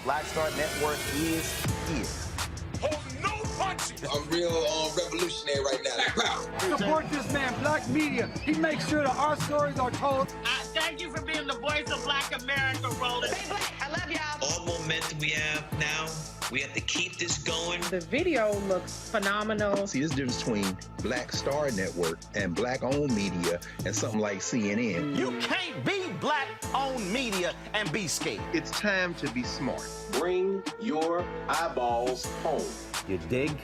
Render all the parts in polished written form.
Black Star Network is here. Hold no punches! I'm real revolutionary right now. Black power. Support this man, Black Media. He makes sure that our stories are told. Thank you for being the voice of Black America, Roland. Stay black. I love y'all. All momentum we have now, we have to keep this going. The video looks phenomenal. See, this difference between Black Star Network and Black-owned media and something like CNN. You can't be Black-owned media and be scared. It's time to be smart. Bring your eyeballs home. You dig?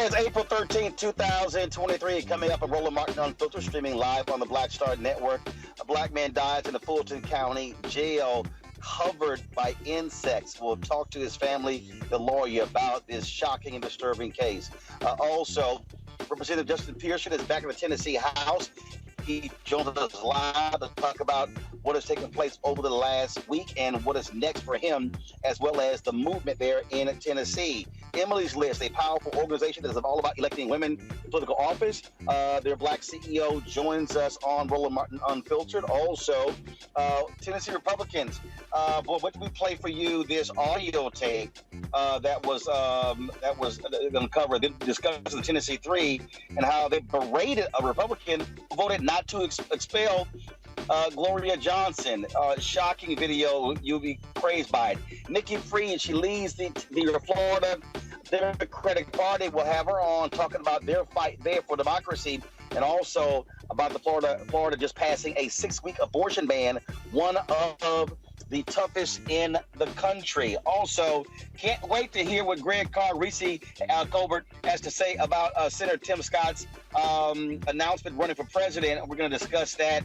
Today is April 13th, 2023. Coming up, a Roland Martin Unfiltered, streaming live on the Black Star Network. A black man dies in the Fulton County Jail, covered by insects. We'll talk to his family, the lawyer, about this shocking and disturbing case. Also, Representative Justin Pearson is back in the Tennessee House. He joins us live to talk about what has taken place over the last week and what is next for him, as well as the movement there in Tennessee. Emily's List, a powerful organization that is all about electing women to political office. Their black CEO joins us on Roland Martin Unfiltered. Also, Tennessee Republicans. What did we play for you? This audio tape that was uncovered, discussing the Tennessee Three and how they berated a Republican who voted not to expel Gloria Johnson. Shocking video. You'll be praised by it. Nikki Free, she leads the Florida Democratic Party. We'll have her on talking about their fight there for democracy, and also about the Florida just passing a 6-week abortion ban, one of the toughest in the country. Also, can't wait to hear what Greg Carr, Reese Colbert has to say about Senator Tim Scott's announcement running for president. We're going to discuss that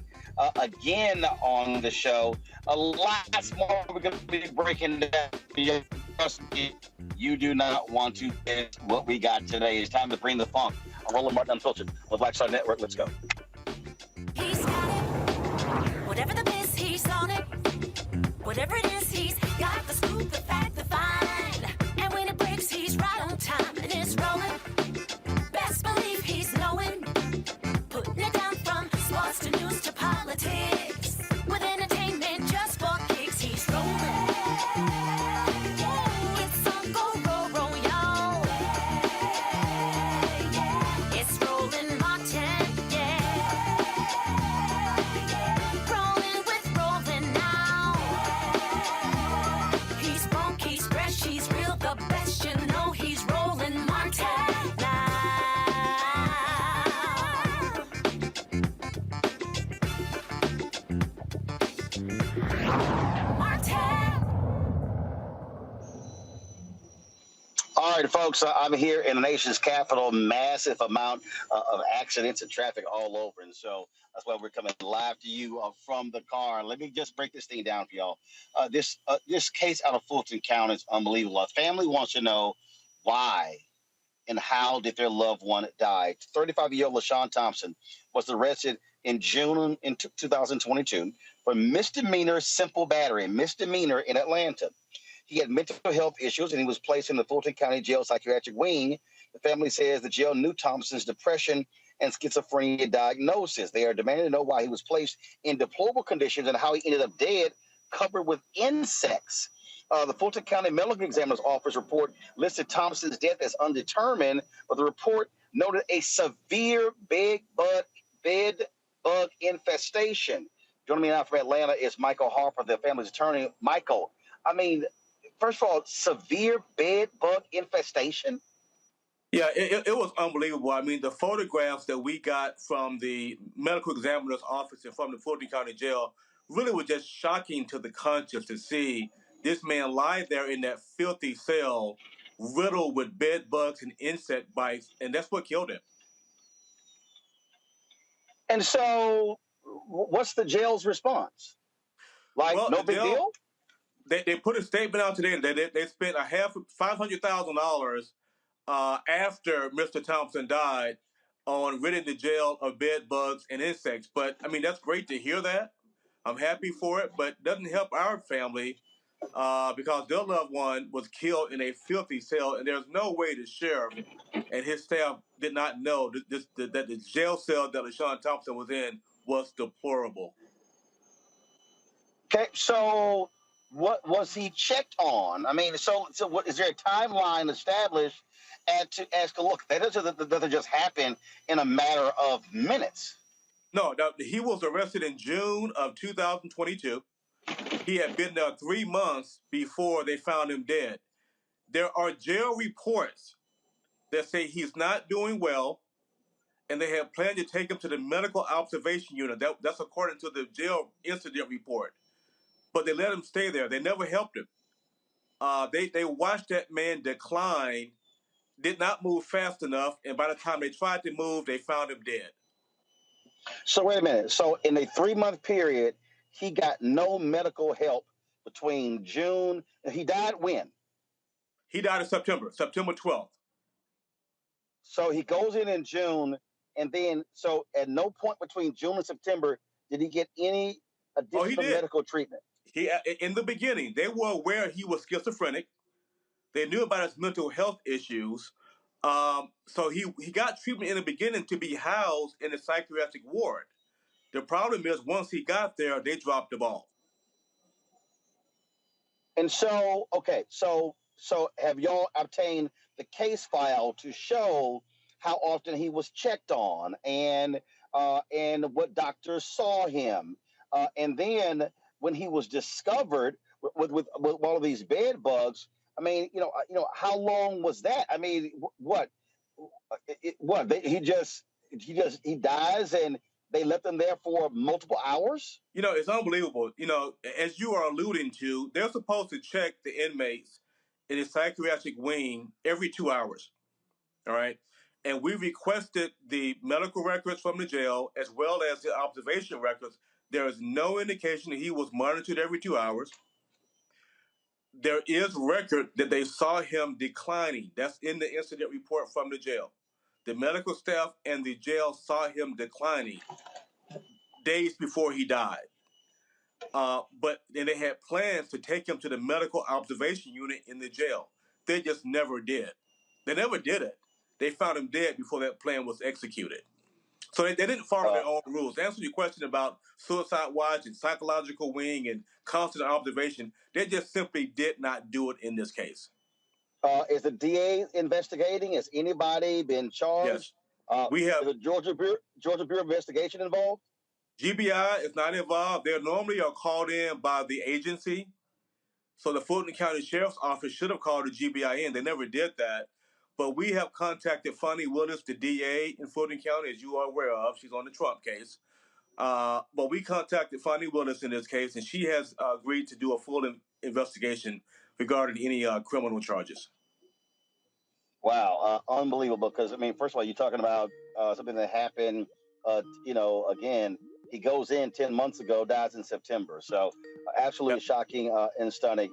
again on the show. Lots more we're going to be breaking down. Trust me, you do not want to miss what we got today. It's time to bring the funk. I'm Roland Martin Unfiltered on Black Star Network. Let's go. He's got it. Whatever the miss, he's on it. Whatever it is, he's got the scoop, the fact, the find. And when it breaks, he's right on time and it's rolling. Best believe he's knowing. Putting it down from sports to news to politics. With entertainment just for kicks, he's rolling. It's on Go Roll Roll, y'all. It's Roland Martin, yeah. Rolling with Roland now. He's funky, he's fresh, he's real, the best, you know he's Roland Martin now. All right, folks, I'm here in the nation's capital. Massive amount of accidents and traffic all over. And so that's why we're coming live to you from the car. Let me just break this thing down for y'all. This case out of Fulton County is unbelievable. A family wants to know why and how did their loved one die. 35-year-old LaShawn Thompson was arrested in June in 2022 for misdemeanor simple battery, misdemeanor in Atlanta. He had mental health issues, and he was placed in the Fulton County Jail psychiatric wing. The family says the jail knew Thompson's depression and schizophrenia diagnosis. They are demanding to know why he was placed in deplorable conditions and how he ended up dead, covered with insects. The Fulton County Medical Examiner's Office report listed Thompson's death as undetermined, but the report noted a severe bed bug infestation. Joining me now from Atlanta is Michael Harper, the family's attorney. Michael, I mean, first of all, severe bed bug infestation? Yeah, it was unbelievable. I mean, the photographs that we got from the medical examiner's office and from the Fulton County Jail really were just shocking to the conscience to see this man lie there in that filthy cell, riddled with bed bugs and insect bites, and that's what killed him. And so, what's the jail's response? No big deal? They put a statement out today that they spent $500,000 after Mr. Thompson died on ridding the jail of bed bugs and insects. But, I mean, that's great to hear that. I'm happy for it, but it doesn't help our family because their loved one was killed in a filthy cell, and there's no way the sheriff and his staff did not know that the jail cell that LaShawn Thompson was in was deplorable. Okay, so what was he checked on? I mean, so what is there a timeline established as to look? That doesn't just happen in a matter of minutes. No, he was arrested in June of 2022. He had been there 3 months before they found him dead. There are jail reports that say he's not doing well, and they have planned to take him to the medical observation unit. That's according to the jail incident report. But they let him stay there. They never helped him. They watched that man decline did not move fast enough, and by the time they tried to move, they found him dead. So wait a minute. So in a 3-month period, he got no medical help between June. He died when? He died in September 12th. So he goes in June, and then so at no point between June and September did he get any additional medical treatment. He in the beginning, they were aware he was schizophrenic. They knew about his mental health issues. So he got treatment in the beginning to be housed in a psychiatric ward. The problem is once he got there, they dropped the ball. And so, okay, so have y'all obtained the case file to show how often he was checked on and what doctors saw him, and then when he was discovered with all of these bed bugs? I mean, how long was that? I mean, he dies and they left him there for multiple hours? It's unbelievable. As you are alluding to, they're supposed to check the inmates in a psychiatric wing every 2 hours. All right. And we requested the medical records from the jail as well as the observation records. There is no indication that he was monitored every 2 hours. There is record that they saw him declining. That's in the incident report from the jail. The medical staff and the jail saw him declining days before he died. But then they had plans to take him to the medical observation unit in the jail. They just never did. They never did it. They found him dead before that plan was executed. So they didn't follow their own rules. To answer your question about suicide watch and psychological wing and constant observation, they just simply did not do it in this case. Is the DA investigating? Has anybody been charged? Yes. We have the Georgia Bureau of Investigation involved? GBI is not involved. They normally are called in by the agency. So the Fulton County Sheriff's Office should have called the GBI in. They never did that. But we have contacted Fonnie Willis, the DA in Fulton County, as you are aware of. She's on the Trump case. But we contacted Fonnie Willis in this case, and she has agreed to do a full investigation regarding any criminal charges. Wow, unbelievable. Because, I mean, first of all, you're talking about something that happened, again, he goes in 10 months ago, dies in September. So absolutely shocking and stunning.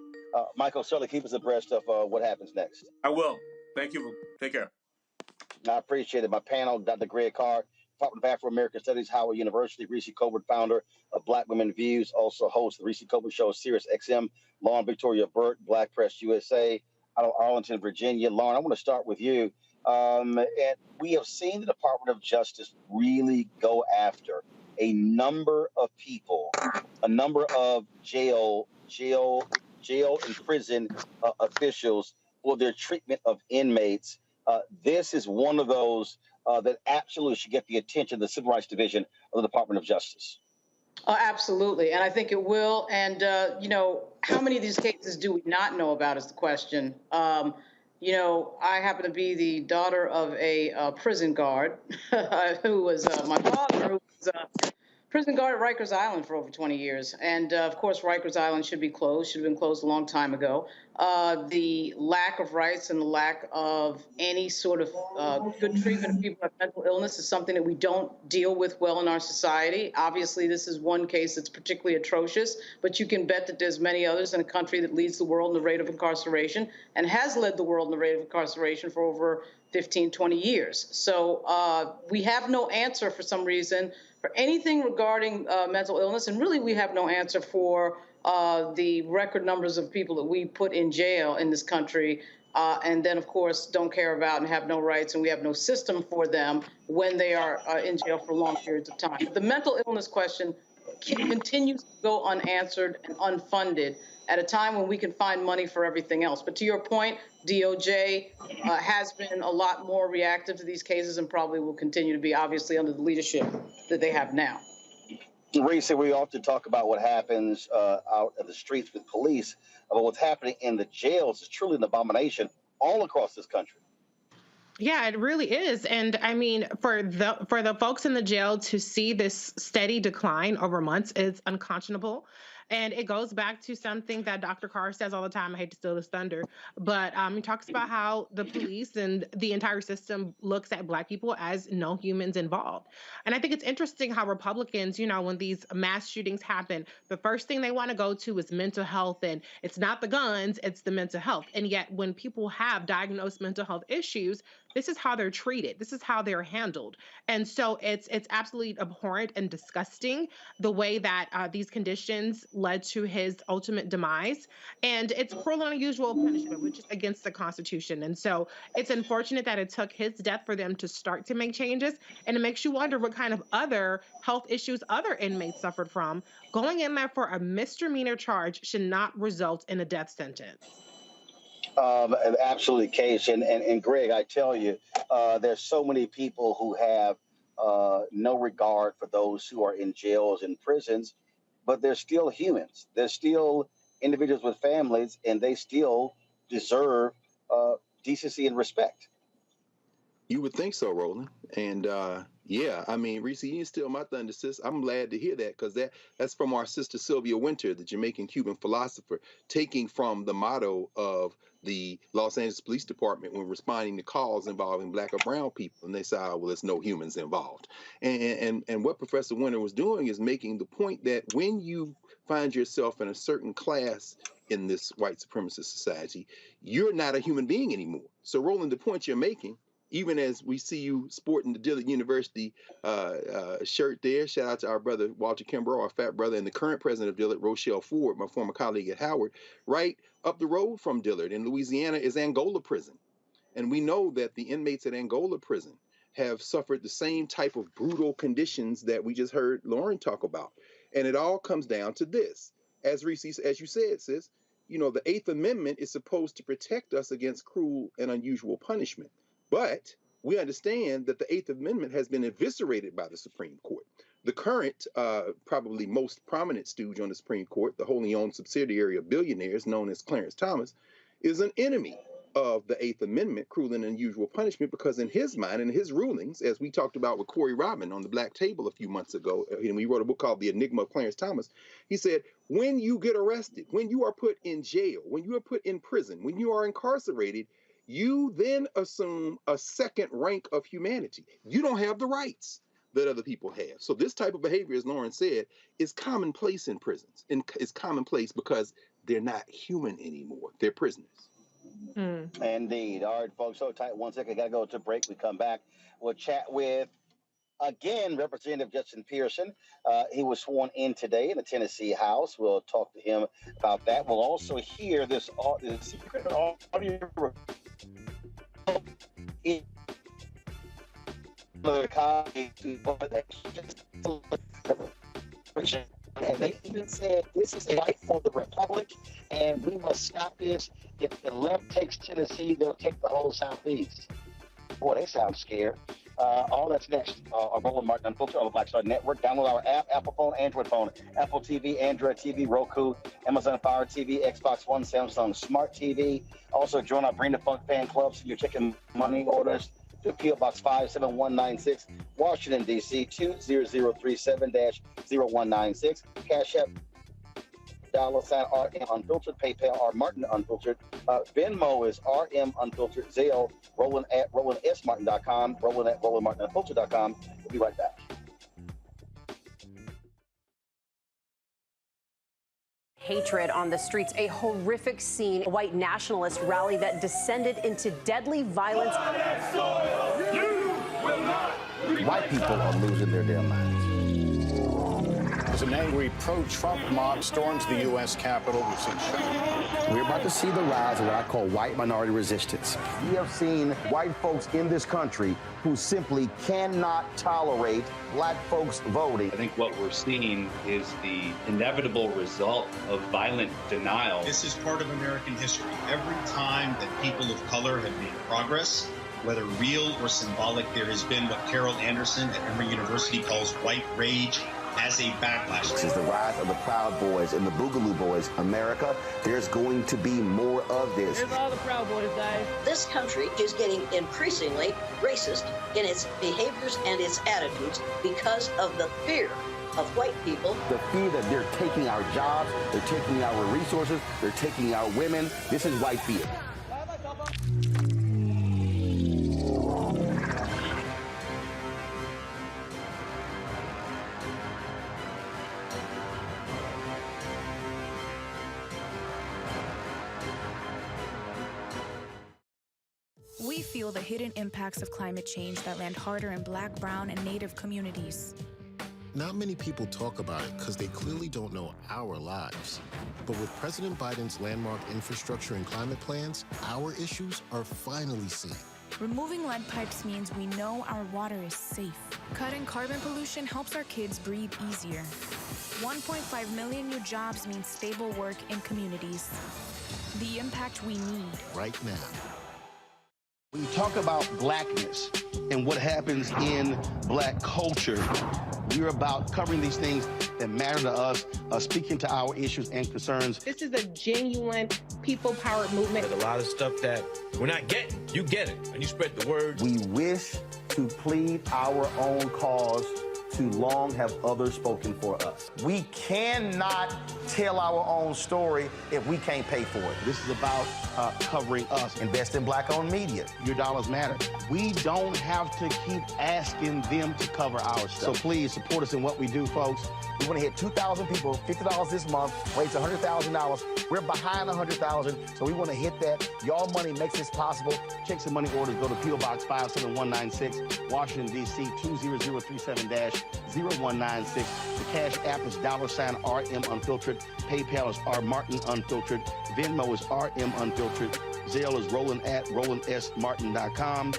Michael, certainly keep us abreast of what happens next. I will. Thank you. Take care. I appreciate it. My panel, Dr. Greg Carr, Department of Afro-American Studies, Howard University, Reese Colbert, founder of Black Women Views, also hosts the Reese Colbert Show, Sirius XM, Lauren Victoria Burt, Black Press USA, out of Arlington, Virginia. Lauren, I want to start with you. And we have seen the Department of Justice really go after a number of people, a number of jail and prison officials for their treatment of inmates. This is one of those that absolutely should get the attention of the Civil Rights Division of the Department of Justice. Oh, absolutely. And I think it will. And, how many of these cases do we not know about is the question. I happen to be the daughter of a prison guard who was my father, who was prison guard at Rikers Island for over 20 years. And, of course, Rikers Island should be closed, should have been closed a long time ago. The lack of rights and the lack of any sort of good treatment of people with mental illness is something that we don't deal with well in our society. Obviously, this is one case that's particularly atrocious, but you can bet that there's many others in a country that leads the world in the rate of incarceration and has led the world in the rate of incarceration for over 15, 20 years. So we have no answer for some reason for anything regarding mental illness, and really we have no answer for the record numbers of people that we put in jail in this country, and then, of course, don't care about and have no rights, and we have no system for them when they are in jail for long periods of time. The mental illness question continues to go unanswered and unfunded at a time when we can find money for everything else. But to your point, DOJ has been a lot more reactive to these cases and probably will continue to be, obviously, under the leadership that they have now. Reese, we often talk about what happens out in the streets with police, but what's happening in the jails is truly an abomination all across this country. Yeah, it really is. And I mean, for the folks in the jail to see this steady decline over months is unconscionable. And it goes back to something that Dr. Carr says all the time. I hate to steal his thunder, but he talks about how the police and the entire system looks at Black people as no humans involved. And I think it's interesting how Republicans, you know, when these mass shootings happen, the first thing they want to go to is mental health, and it's not the guns, it's the mental health. And yet when people have diagnosed mental health issues, this is how they're treated. This is how they're handled. And so it's absolutely abhorrent and disgusting the way that these conditions led to his ultimate demise. And it's cruel and unusual punishment, which is against the Constitution. And so it's unfortunate that it took his death for them to start to make changes. And it makes you wonder what kind of other health issues other inmates suffered from. Going in there for a misdemeanor charge should not result in a death sentence. Absolutely, Case. And Greg, I tell you, there's so many people who have no regard for those who are in jails and prisons, but they're still humans. They're still individuals with families, and they still deserve decency and respect. You would think so, Roland. And yeah, I mean, Reese, you didn't steal my thunder, sis. I'm glad to hear that, because that's from our sister Sylvia Winter, the Jamaican-Cuban philosopher, taking from the motto of the Los Angeles Police Department when responding to calls involving Black or brown people. And they say, oh, well, there's no humans involved. And what Professor Winter was doing is making the point that when you find yourself in a certain class in this white supremacist society, you're not a human being anymore. So, Roland, the point you're making, even as we see you sporting the Dillard University shirt there, shout out to our brother Walter Kimbrough, our fat brother, and the current president of Dillard, Rochelle Ford, my former colleague at Howard. Right up the road from Dillard in Louisiana is Angola Prison. And we know that the inmates at Angola Prison have suffered the same type of brutal conditions that we just heard Lauren talk about. And it all comes down to this. As Reese, as you said, sis, you know, the 8th Amendment is supposed to protect us against cruel and unusual punishment. But we understand that the 8th Amendment has been eviscerated by the Supreme Court. The current, probably most prominent stooge on the Supreme Court, the wholly owned subsidiary of billionaires known as Clarence Thomas, is an enemy of the 8th Amendment, cruel and unusual punishment, because in his mind and his rulings, as we talked about with Corey Robin on the Black Table a few months ago, and we wrote a book called The Enigma of Clarence Thomas, he said, when you get arrested, when you are put in jail, when you are put in prison, when you are incarcerated, you then assume a second rank of humanity. You don't have the rights that other people have. So this type of behavior, as Lauren said, is commonplace in prisons. And it's commonplace because they're not human anymore. They're prisoners. Indeed. All right, folks, so tight. 1 second, got to go to break. We come back. We'll chat with, again, Representative Justin Pearson. He was sworn in today in the Tennessee House. We'll talk to him about that. We'll also hear this secret audio in the and they even said this is a fight for the Republic, and we must stop this. If the left takes Tennessee, they'll take the whole Southeast. Boy, they sound scared. All that's next. Roland Martin Unfiltered on the Black Star Network. Download our app, Apple phone, Android phone, Apple TV, Android TV, Roku, Amazon Fire TV, Xbox One, Samsung Smart TV. Also, join our Bring the Funk fan club so you're checking money orders to P.O. Box 57196, Washington, D.C. 20037-0196. Cash App, $RM Unfiltered, PayPal R Martin Unfiltered, Venmo is RM Unfiltered, Zelle, Roland at RolandSMartin.com, Roland at RolandMartinUnfiltered.com. We'll be right back. Hatred on the streets, a horrific scene, a white nationalist rally that descended into deadly violence. White people are losing their damn minds. As an angry pro-Trump mob storms the U.S. Capitol, we're about to see the rise of what I call white minority resistance. We have seen white folks in this country who simply cannot tolerate black folks voting. I think what we're seeing is the inevitable result of violent denial. This is part of American history. Every time that people of color have made progress, whether real or symbolic, there has been what Carol Anderson at Emory University calls white rage. as a backlash. This is the rise of the Proud Boys and the Boogaloo Boys. America, there's going to be more of this. Here's all the Proud Boys, guys. This country is getting increasingly racist in its behaviors and its attitudes because of the fear of white people. The fear that they're taking our jobs, they're taking our resources, they're taking our women. This is white fear. We feel the hidden impacts of climate change that land harder in Black, brown, and Native communities. Not many people talk about it because they clearly don't know our lives. But with President Biden's landmark infrastructure and climate plans, our issues are finally seen. Removing lead pipes means we know our water is safe. Cutting carbon pollution helps our kids breathe easier. 1.5 million new jobs means stable work in communities. The impact we need. Right now. When you talk about blackness and what happens in Black culture, we're about covering these things that matter to us, speaking to our issues and concerns. This is a genuine people-powered movement. There's a lot of stuff that we're not getting. You get it, and you spread the word. We wish to plead our own cause. Too long have others spoken for us. We cannot tell our own story if we can't pay for it. This is about covering us. Invest in Black-owned media. Your dollars matter. We don't have to keep asking them to cover our stuff. So please support us in what we do, folks. We want to hit 2,000 people, $50 this month, raise $100,000. We're behind $100,000, so we want to hit that. Y'all money makes this possible. Checks and money orders go to P.O. Box 57196, Washington, D.C. 20037-0196. The Cash App is $RM Unfiltered. PayPal is R Martin Unfiltered. Venmo is RM Unfiltered. Zelle is Roland@RolandSMartin.com.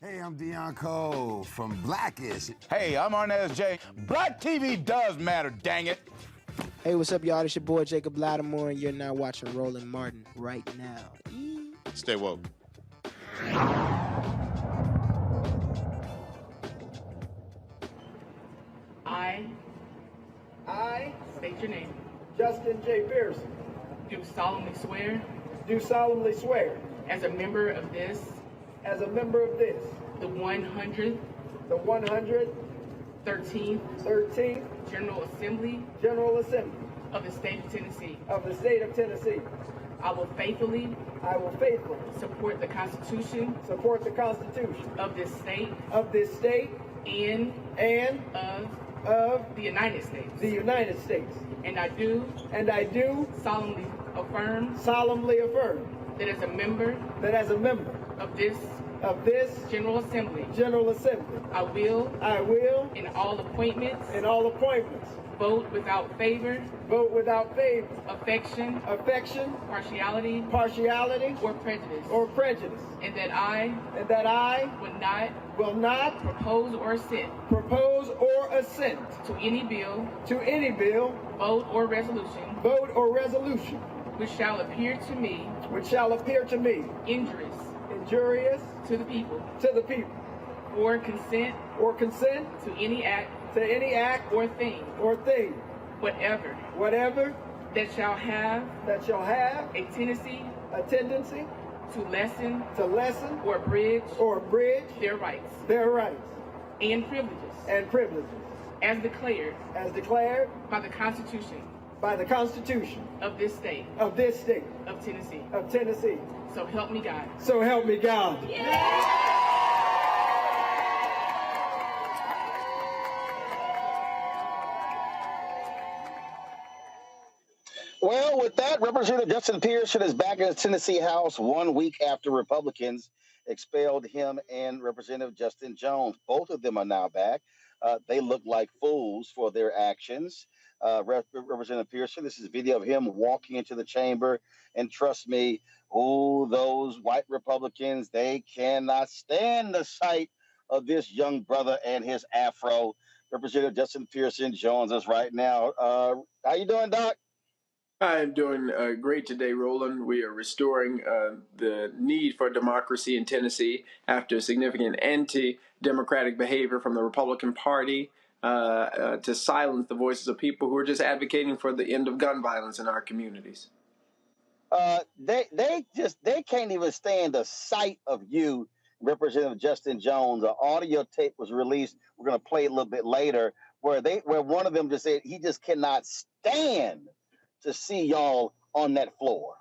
Hey, I'm Deion Cole from Blackish. Hey, I'm Arnez J. Black TV does matter, dang it. Hey, what's up, y'all? It's your boy Jacob Lattimore, and you're now watching Roland Martin right now. Stay woke. I state your name. Justin J. Pearson. Do solemnly swear. Do solemnly swear. As a member of this. As a member of this. The 100th. The 113th. 13th. General Assembly. General Assembly. Of the state of Tennessee. Of the state of Tennessee. I will faithfully. I will faithfully. Support the Constitution. Support the Constitution. Of this state. Of this state. And. Of the United States. The United States. And I do. And I do. Solemnly affirm. Solemnly affirm. That as a member. That as a member. Of this. Of this. General Assembly. General Assembly. I will. I will. In all appointments. In all appointments. Vote without favor. Vote without favor. Affection. Affection. Partiality. Partiality. Or prejudice. Or prejudice. And that I. And that I. Will not. Propose or assent. To any bill. To any bill. Vote or resolution. Vote or resolution. Which shall appear to me. Which shall appear to me. Injurious. Injurious. To the people. To the people. Or consent. Or consent. To any act. To any act. Or thing. Or thing. Whatever. Whatever. That shall have. That shall have. A tendency. A tendency. To lessen. To lessen. Or bridge. Or bridge. Their rights. Their rights. And privileges. And privileges. As declared. As declared. By the Constitution. By the Constitution. Of this state. Of this state. Of Tennessee. Of Tennessee. So help me God. So help me God. Yeah. Well, with that, Representative Justin Pearson is back in the Tennessee House 1 week after Republicans expelled him and Representative Justin Jones. Both of them are now back. They look like fools for their actions. Representative Pearson, this is a video of him walking into the chamber. And trust me, those white Republicans, they cannot stand the sight of this young brother and his afro. Representative Justin Pearson joins us right now. How you doing, Doc? I'm doing great today, Roland. We are restoring the need for democracy in Tennessee after significant anti-democratic behavior from the Republican Party to silence the voices of people who are just advocating for the end of gun violence in our communities. They can't even stand the sight of you, Representative Justin Jones. An audio tape was released. We're going to play it a little bit later, where one of them just said he just cannot stand to see y'all on that floor.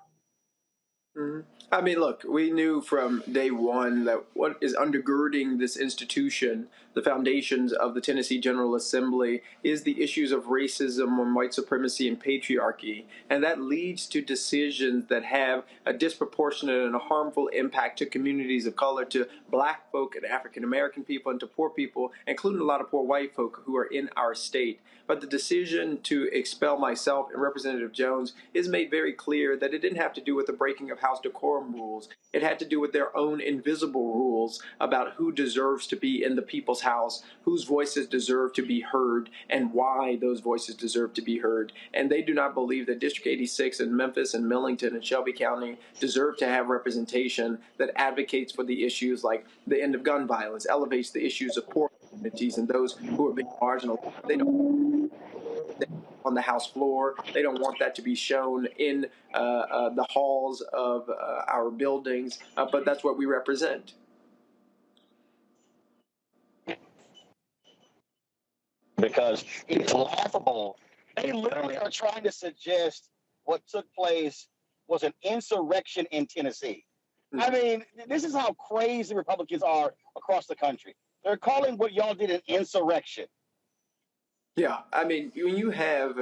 Mm-hmm. I mean, look, we knew from day one that what is undergirding this institution, the foundations of the Tennessee General Assembly, is the issues of racism and white supremacy and patriarchy. And that leads to decisions that have a disproportionate and a harmful impact to communities of color, to black folk and African American people, and to poor people, including a lot of poor white folk who are in our state. But the decision to expel myself and Representative Jones is made very clear that it didn't have to do with the breaking of House decorum rules. It had to do with their own invisible rules about who deserves to be in the people's house, whose voices deserve to be heard, and why those voices deserve to be heard. And they do not believe that District 86 in Memphis and Millington and Shelby County deserve to have representation that advocates for the issues like the end of gun violence, elevates the issues of poor communities and those who are being marginalized. They don't on the House floor. They don't want that to be shown in the halls of our buildings, but that's what we represent. Because it's laughable. They literally are trying to suggest what took place was an insurrection in Tennessee. Mm-hmm. I mean, this is how crazy Republicans are across the country. They're calling what y'all did an insurrection. Yeah, I mean, when you have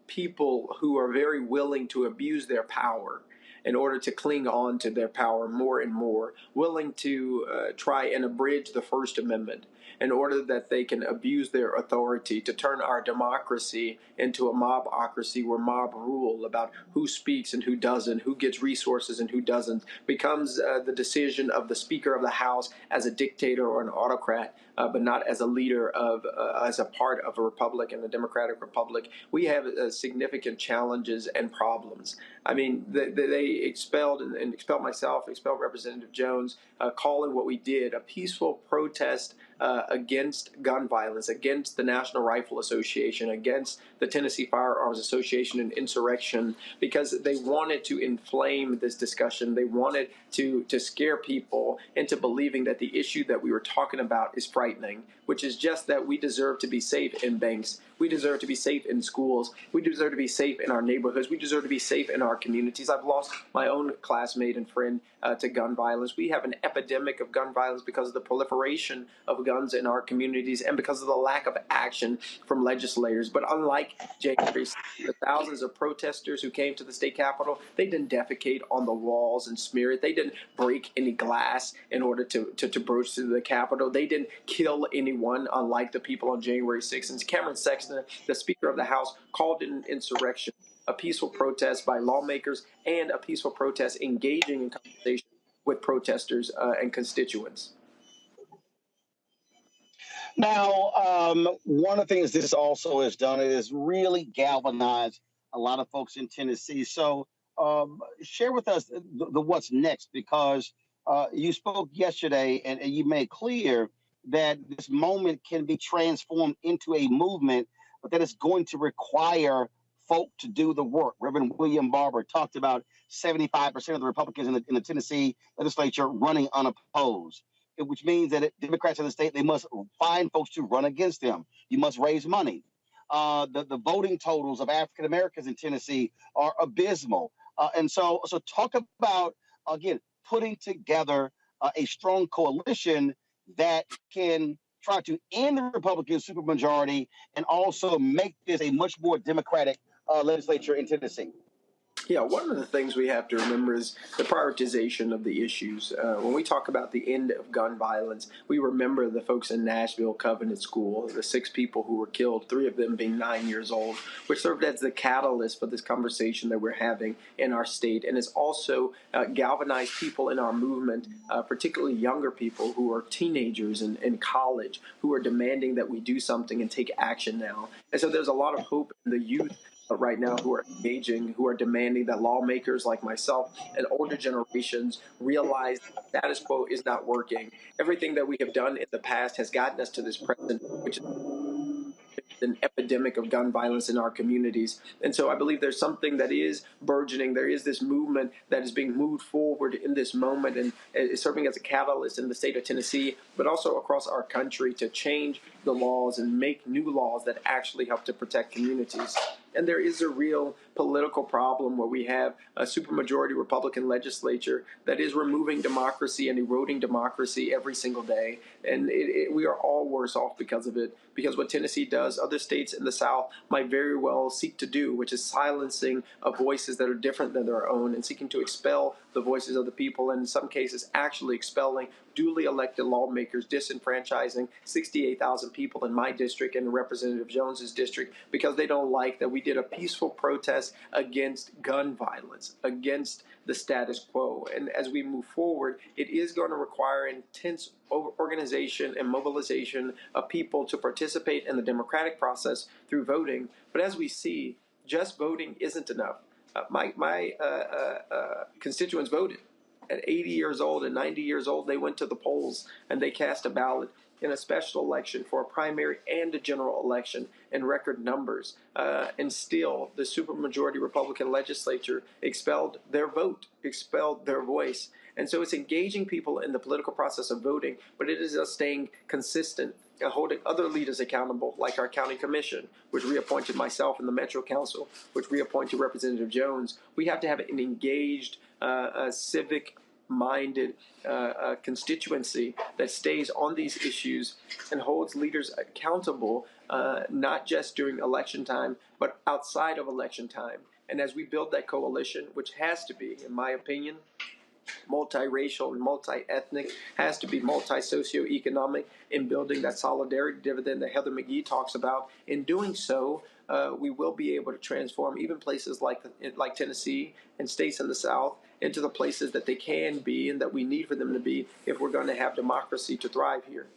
people who are very willing to abuse their power in order to cling on to their power more and more, willing to try and abridge the First Amendment in order that they can abuse their authority to turn our democracy into a mobocracy where mob rule about who speaks and who doesn't, who gets resources and who doesn't, becomes the decision of the Speaker of the House as a dictator or an autocrat, but not as a leader of, as a part of a republic and a democratic republic. We have significant challenges and problems. I mean, they expelled and expelled myself, expelled Representative Jones, calling what we did a peaceful protest against gun violence, against the National Rifle Association, against the Tennessee Firearms Association and insurrection, because they wanted to inflame this discussion. They wanted to scare people into believing that the issue that we were talking about is frightening, which is just that we deserve to be safe in banks. We deserve to be safe in schools. We deserve to be safe in our neighborhoods. We deserve to be safe in our communities. I've lost my own classmate and friend to gun violence. We have an epidemic of gun violence because of the proliferation of guns in our communities and because of the lack of action from legislators. But unlike January, the thousands of protesters who came to the state capitol, they didn't defecate on the walls and smear it. They didn't break any glass in order to broach through the capitol. They didn't kill anyone, unlike the people on January 6th. And Cameron Sexton, the Speaker of the House, called it an insurrection, a peaceful protest by lawmakers and a peaceful protest engaging in conversation with protesters and constituents. Now, one of the things this also has done is really galvanized a lot of folks in Tennessee. So share with us the what's next, because you spoke yesterday and you made clear that this moment can be transformed into a movement, but that it's going to require folk to do the work. Reverend William Barber talked about 75% of the Republicans in the Tennessee legislature running unopposed, which means that Democrats in the state, they must find folks to run against them. You must raise money. The voting totals of African Americans in Tennessee are abysmal. And so talk about, again, putting together a strong coalition that can try to end the Republican supermajority and also make this a much more democratic legislature in Tennessee. Yeah, one of the things we have to remember is the prioritization of the issues. When we talk about the end of gun violence, we remember the folks in Nashville Covenant School, the 6 people who were killed, 3 of them being 9 years old, which served as the catalyst for this conversation that we're having in our state. And it's also galvanized people in our movement, particularly younger people who are teenagers in college, who are demanding that we do something and take action now. And so there's a lot of hope in the youth right now who are engaging, who are demanding that lawmakers like myself and older generations realize the status quo is not working. Everything that we have done in the past has gotten us to this present, which is an epidemic of gun violence in our communities. And so I believe there's something that is burgeoning. There is this movement that is being moved forward in this moment and is serving as a catalyst in the state of Tennessee, but also across our country to change the laws and make new laws that actually help to protect communities. And there is a real political problem where we have a supermajority Republican legislature that is removing democracy and eroding democracy every single day. And we are all worse off because of it. Because what Tennessee does, other states in the South might very well seek to do, which is silencing voices that are different than their own and seeking to expel the voices of the people, and in some cases actually expelling duly elected lawmakers, disenfranchising 68,000 people in my district and Representative Jones's district because they don't like that we did a peaceful protest against gun violence, against the status quo. And as we move forward, it is going to require intense organization and mobilization of people to participate in the democratic process through voting. But as we see, just voting isn't enough. My constituents voted. At 80 years old and 90 years old, they went to the polls and they cast a ballot in a special election for a primary and a general election in record numbers. And still, the supermajority Republican legislature expelled their vote, expelled their voice. And so it's engaging people in the political process of voting, but it is us staying consistent and holding other leaders accountable, like our county commission, which reappointed myself and the Metro Council, which reappointed Representative Jones. We have to have an engaged, civic-minded constituency that stays on these issues and holds leaders accountable, not just during election time, but outside of election time. And as we build that coalition, which has to be, in my opinion, multiracial and multi-ethnic, has to be multi-socioeconomic in building that solidarity dividend that Heather McGee talks about. In doing so, we will be able to transform even places like Tennessee and states in the South into the places that they can be and that we need for them to be if we're going to have democracy to thrive here.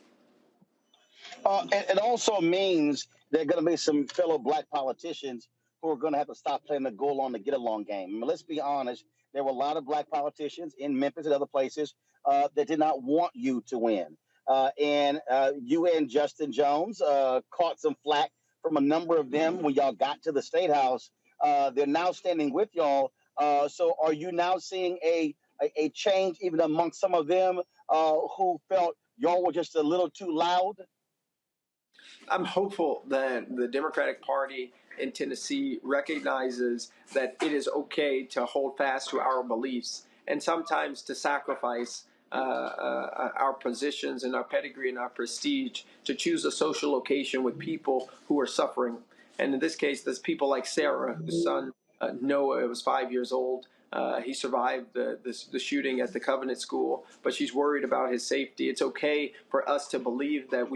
It also means there are going to be some fellow black politicians who are going to have to stop playing the go along to get along game. I mean, let's be honest. There were a lot of black politicians in Memphis and other places that did not want you to win. And you and Justin Jones caught some flack from a number of them when y'all got to the State House. They're now standing with y'all. So are you now seeing a change even amongst some of them who felt y'all were just a little too loud? I'm hopeful that the Democratic Party in Tennessee recognizes that it is okay to hold fast to our beliefs and sometimes to sacrifice our positions and our pedigree and our prestige to choose a social location with people who are suffering. And in this case, there's people like Sarah, whose son Noah was 5 years old. He survived the shooting at the Covenant School, but she's worried about his safety. It's okay for us to believe that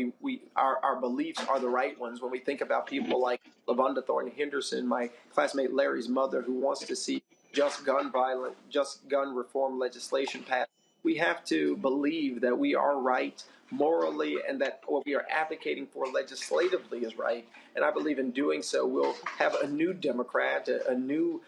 our beliefs are the right ones when we think about people like LaVonda Thornton Henderson, my classmate Larry's mother, who wants to see just gun reform legislation passed. We have to believe that we are right morally and that what we are advocating for legislatively is right. And I believe in doing so, we'll have a new Democrat, a new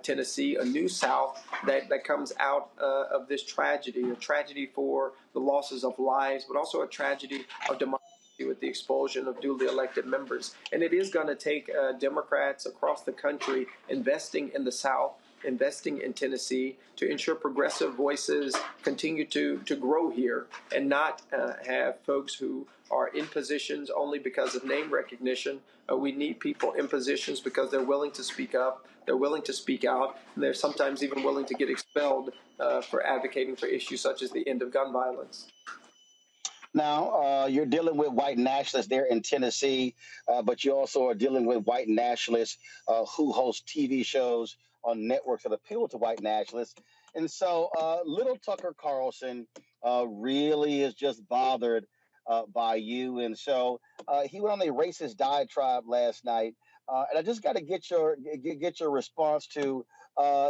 Tennessee, a new South that comes out of this tragedy, a tragedy for the losses of lives, but also a tragedy of democracy with the expulsion of duly elected members. And it is going to take Democrats across the country investing in the South, investing in Tennessee to ensure progressive voices continue to grow here and not have folks who are in positions only because of name recognition. We need people in positions because they're willing to speak up, they're willing to speak out, and they're sometimes even willing to get expelled for advocating for issues such as the end of gun violence. Now, you're dealing with white nationalists there in Tennessee, but you also are dealing with white nationalists who host TV shows on networks that appeal to white nationalists. And so little Tucker Carlson really is just bothered by you. And so he went on a racist diatribe last night. And I just got to get your response to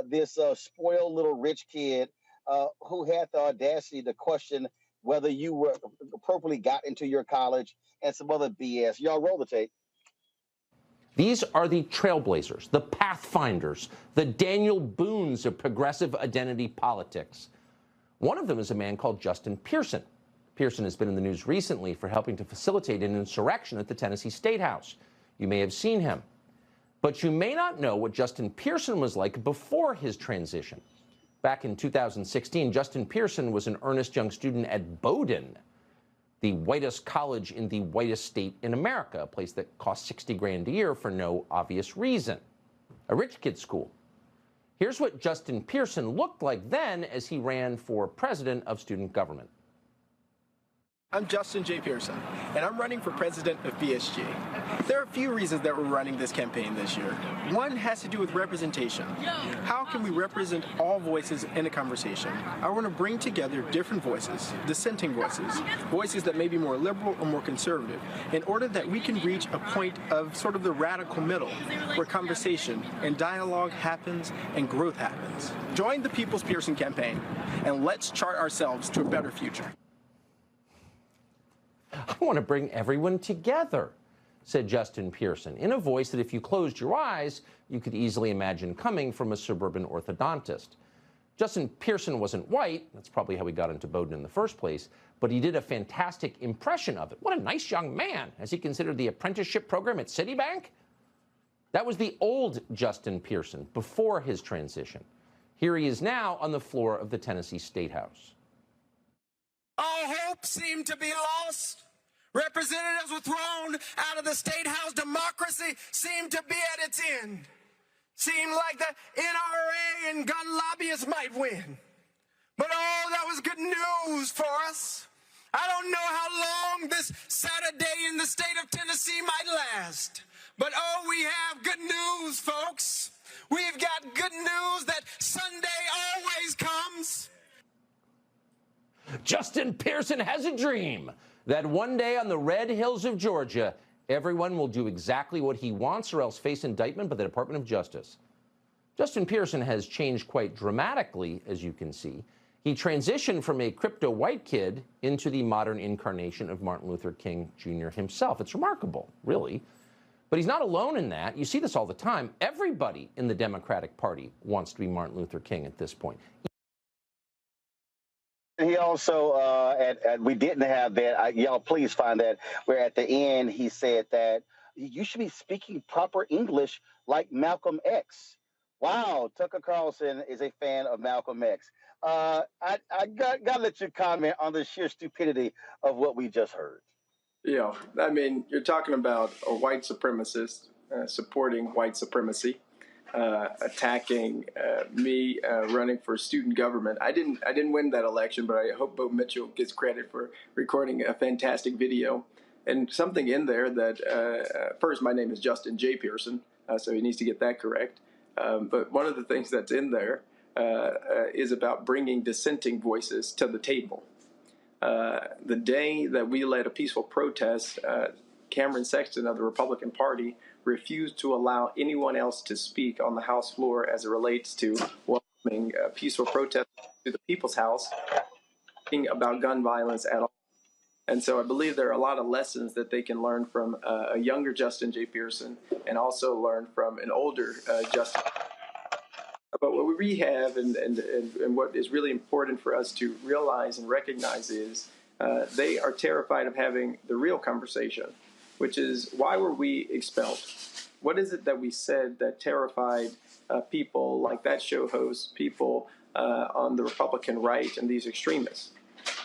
this spoiled little rich kid who had the audacity to question whether you were appropriately got into your college and some other BS. Y'all roll the tape. These are the trailblazers, the pathfinders, the Daniel Boones of progressive identity politics. One of them is a man called Justin Pearson. Pearson has been in the news recently for helping to facilitate an insurrection at the Tennessee State House. You may have seen him. But you may not know what Justin Pearson was like before his transition. Back in 2016, Justin Pearson was an earnest young student at Bowdoin, the whitest college in the whitest state in America, a place that costs $60 grand a year for no obvious reason. A rich kid's school. Here's what Justin Pearson looked like then as he ran for president of student government. I'm Justin J. Pearson, and I'm running for president of BSG. There are a few reasons that we're running this campaign this year. One has to do with representation. How can we represent all voices in a conversation? I want to bring together different voices, dissenting voices, voices that may be more liberal or more conservative, in order that we can reach a point of sort of the radical middle, where conversation and dialogue happens and growth happens. Join the People's Pearson campaign, and let's chart ourselves to a better future. I want to bring everyone together, said Justin Pearson, in a voice that if you closed your eyes, you could easily imagine coming from a suburban orthodontist. Justin Pearson wasn't white, that's probably how he got into Bowdoin in the first place, but he did a fantastic impression of it. What a nice young man. Has he considered the apprenticeship program at Citibank? That was the old Justin Pearson before his transition. Here he is now on the floor of the Tennessee State House. All hope seemed to be lost. Representatives were thrown out of the State House. Democracy seemed to be at its end. Seemed like the NRA and gun lobbyists might win. But oh, that was good news for us. I don't know how long this Saturday in the state of Tennessee might last. But oh, we have good news, folks. We've got good news that Sunday always comes. Justin Pearson has a dream that one day on the red hills of Georgia, everyone will do exactly what he wants or else face indictment by the Department of Justice. Justin Pearson has changed quite dramatically, as you can see. He transitioned from a crypto white kid into the modern incarnation of Martin Luther King Jr. himself. It's remarkable, really. But he's not alone in that. You see this all the time. Everybody in the Democratic Party wants to be Martin Luther King at this point. He also, we didn't have that. Y'all, please find that. Where at the end he said that you should be speaking proper English like Malcolm X. Wow, Tucker Carlson is a fan of Malcolm X. I got to let you comment on the sheer stupidity of what we just heard. Yeah, I mean, you're talking about a white supremacist supporting white supremacy. Attacking me running for student government. I didn't win that election, but I hope Bo Mitchell gets credit for recording a fantastic video. And something in there that, first, my name is Justin J. Pearson, so he needs to get that correct. But one of the things that's in there is about bringing dissenting voices to the table. The day that we led a peaceful protest, Cameron Sexton of the Republican Party refused to allow anyone else to speak on the House floor as it relates to welcoming peaceful protest to the People's House, talking about gun violence at all. And so I believe there are a lot of lessons that they can learn from a younger Justin J. Pearson and also learn from an older Justin. But what we have and what is really important for us to realize and recognize is they are terrified of having the real conversation, which is, why were we expelled? What is it that we said that terrified people like that show host, people on the Republican right and these extremists?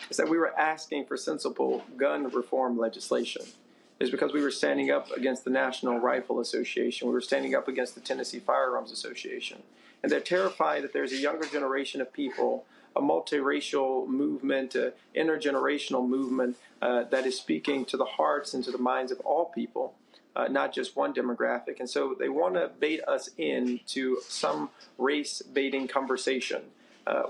It's that we were asking for sensible gun reform legislation. It's because we were standing up against the National Rifle Association. We were standing up against the Tennessee Firearms Association. And they're terrified that there's a younger generation of people, a multiracial movement, an intergenerational movement that is speaking to the hearts and to the minds of all people, not just one demographic. And so they want to bait us into some race-baiting conversation,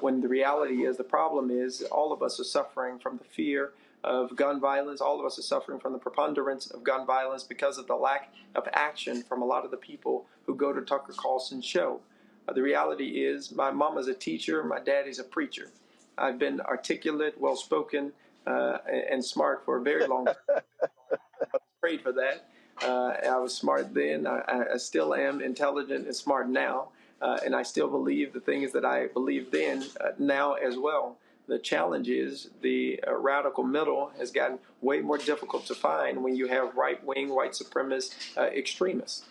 when the reality is, the problem is, all of us are suffering from the fear of gun violence. All of us are suffering from the preponderance of gun violence because of the lack of action from a lot of the people who go to Tucker Carlson's show. The reality is, my mom is a teacher, my dad is a preacher. I've been articulate, well-spoken, and smart for a very long time. I prayed for that. I was smart then. I still am intelligent and smart now. And I still believe the things that I believed then now as well. The challenge is the radical middle has gotten way more difficult to find when you have right-wing, white supremacist extremists.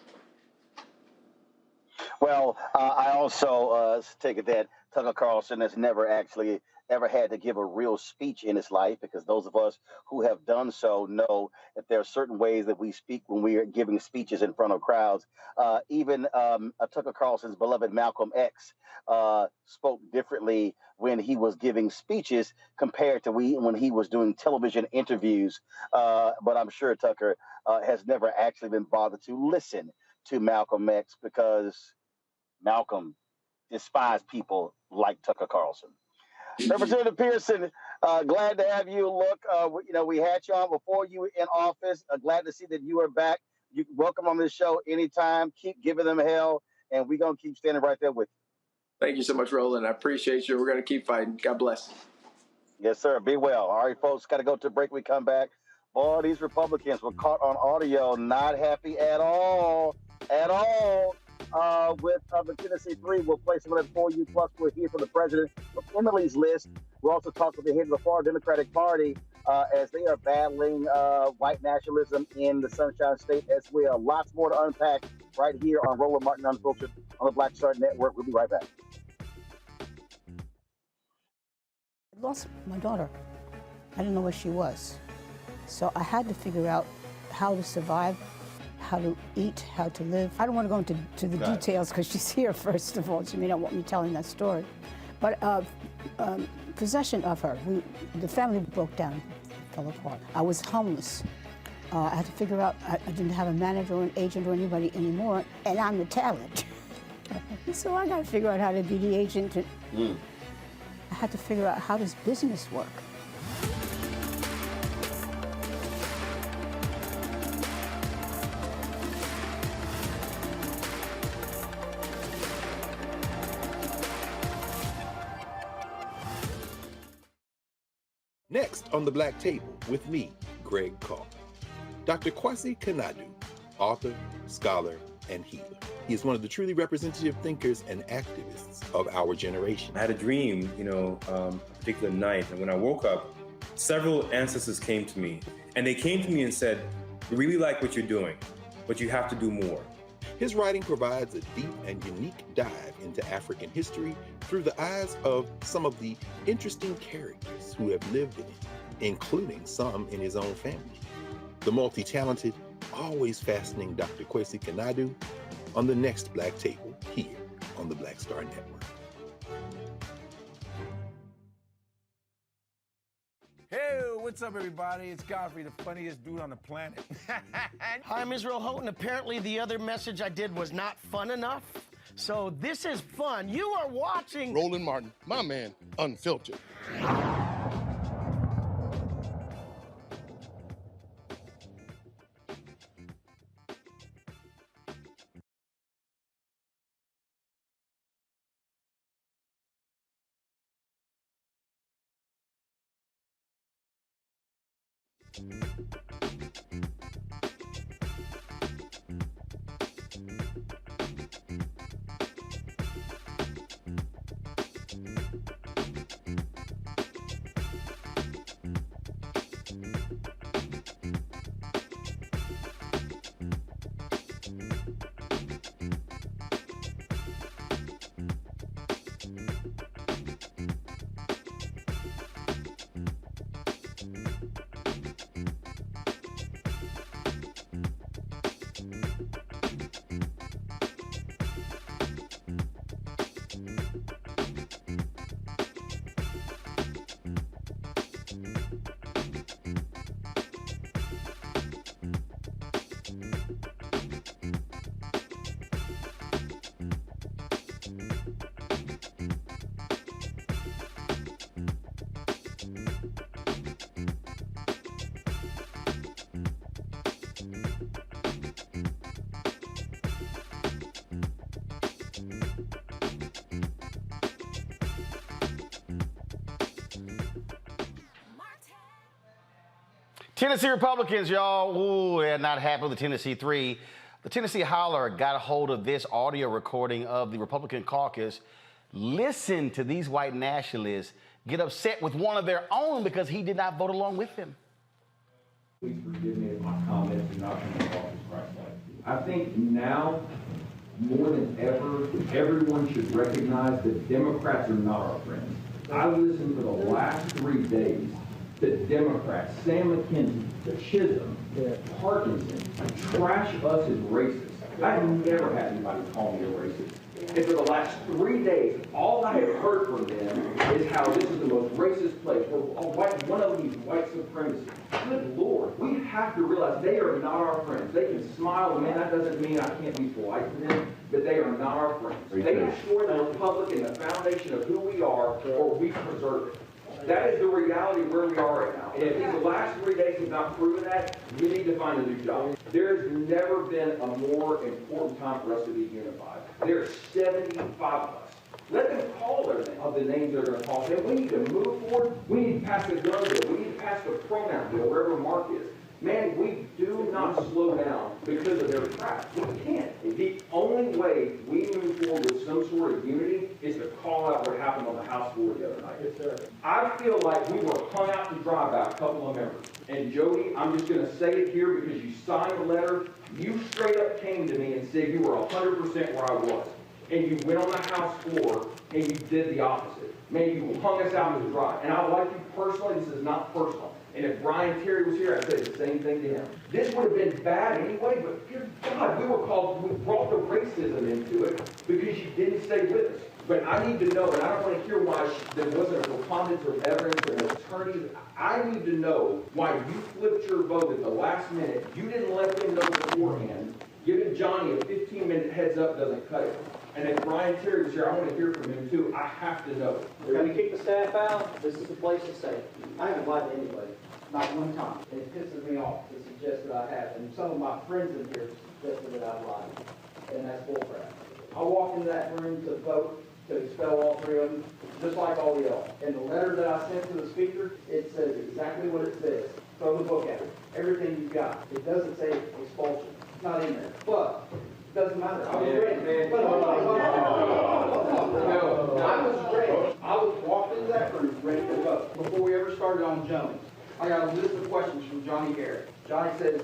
Well, I also take it that Tucker Carlson has never actually ever had to give a real speech in his life, because those of us who have done so know that there are certain ways that we speak when we are giving speeches in front of crowds. Even Tucker Carlson's beloved Malcolm X spoke differently when he was giving speeches compared to when he was doing television interviews. But I'm sure Tucker has never actually been bothered to listen to Malcolm X, because Malcolm despised people like Tucker Carlson. Representative Pearson, glad to have you. Look, we had you on before you were in office. Glad to see that you are back. You welcome on this show anytime. Keep giving them hell, and we're going to keep standing right there with you. Thank you so much, Roland. I appreciate you. We're going to keep fighting. God bless. Yes, sir. Be well. All right, folks, got to go to a break. We come back. Boy, these Republicans were caught on audio, not happy at all. With the Tennessee 3, we'll play some of that for you. Plus, we'll hear from the president of Emily's list. We'll also talk with the head of the far Democratic Party as they are battling white nationalism in the Sunshine State as well. Lots more to unpack right here on Roland Martin Unfiltered on the Black Star Network. We'll be right back. I lost my daughter. I didn't know where she was. So I had to figure out how to survive, how to eat, how to live. I don't want to go into the details because she's here, first of all. She may not want me telling that story. But possession of her, the family broke down, fell apart. I was homeless. I had to figure out, I didn't have a manager or an agent or anybody anymore, and I'm the talent. So I got to figure out how to be the agent. I had to figure out, how does business work? Next on the Black Table with me, Greg Carr. Dr. Kwasi Kanadu, author, scholar, and healer. He is one of the truly representative thinkers and activists of our generation. I had a dream, a particular night, and when I woke up, several ancestors came to me, and they came to me and said, "We really like what you're doing, but you have to do more." His writing provides a deep and unique dive into African history through the eyes of some of the interesting characters who have lived in it, including some in his own family. The multi-talented, always fascinating Dr. Kwasi Kanadu on the next Black Table here on the Black Star Network. Hey, what's up, everybody? It's Godfrey, the funniest dude on the planet. Hi, I'm Israel Houghton. Apparently, the other message I did was not fun enough. So this is fun. You are watching Roland Martin, my man, Unfiltered. Tennessee Republicans, y'all, ooh, they're not happy with the Tennessee 3. The Tennessee Holler got a hold of this audio recording of the Republican caucus. Listen to these white nationalists get upset with one of their own because he did not vote along with them. Please forgive me if my comments do not come across as Christ-like. I think now, more than ever, everyone should recognize that Democrats are not our friends. I listened for the last 3 days to Democrats, Sam McKenzie, Chisholm, Parkinson, trash us as racist. I've never had anybody call me a racist. And for the last 3 days, all I have heard from them is how this is the most racist place. One of them is white supremacy. Good Lord, we have to realize they are not our friends. They can smile, man, that doesn't mean I can't be polite to them, but they are not our friends. They destroy the republic and the foundation of who we are, or we preserve it. That is the reality where we are right now. And if these last 3 days have not proven that, we need to find a new job. There has never been a more important time for us to be unified. There are 75 of us. Let them call their name of the names they're going to call them. We need to move forward. We need to pass the gun bill. We need to pass the pronoun bill, wherever Mark is. Man, we do not slow down because of their crap. We can't. The only way we move forward with some sort of unity is to call out what happened on the House floor the other night. Yes, sir. I feel like we were hung out to dry by a couple of members. And Jody, I'm just going to say it here because you signed a letter. You straight up came to me and said you were 100% where I was. And you went on the House floor and you did the opposite. Man, you hung us out to dry. And I like you personally. This is not personal. And if Brian Terry was here, I'd say the same thing to him. This would have been bad anyway, but dear God, we brought the racism into it because you didn't stay with us. But I need to know, and I don't want to hear why there wasn't a preponderance of evidence or an attorney. I need to know why you flipped your vote at the last minute. You didn't let them know beforehand. Giving Johnny a 15-minute heads up doesn't cut it. And if Brian Terry was here, I want to hear from him too. I have to know. We're going to keep the staff out. This is the place to say it. I haven't lied to anybody. Not one time. It pisses me off to suggest that I have. And some of my friends in here suggested that I lied. And that's bullcrap. I walked into that room to vote to expel all 3 of them, just like all y'all. And the letter that I sent to the speaker, it says exactly what it says. Throw the book at it. Everything you've got. It doesn't say expulsion. It's not in there. But it doesn't matter. I was ready. I was ready. I was walked into that room ready to vote before we ever started on Jones. I got a list of questions from Johnny Garrett. Johnny says,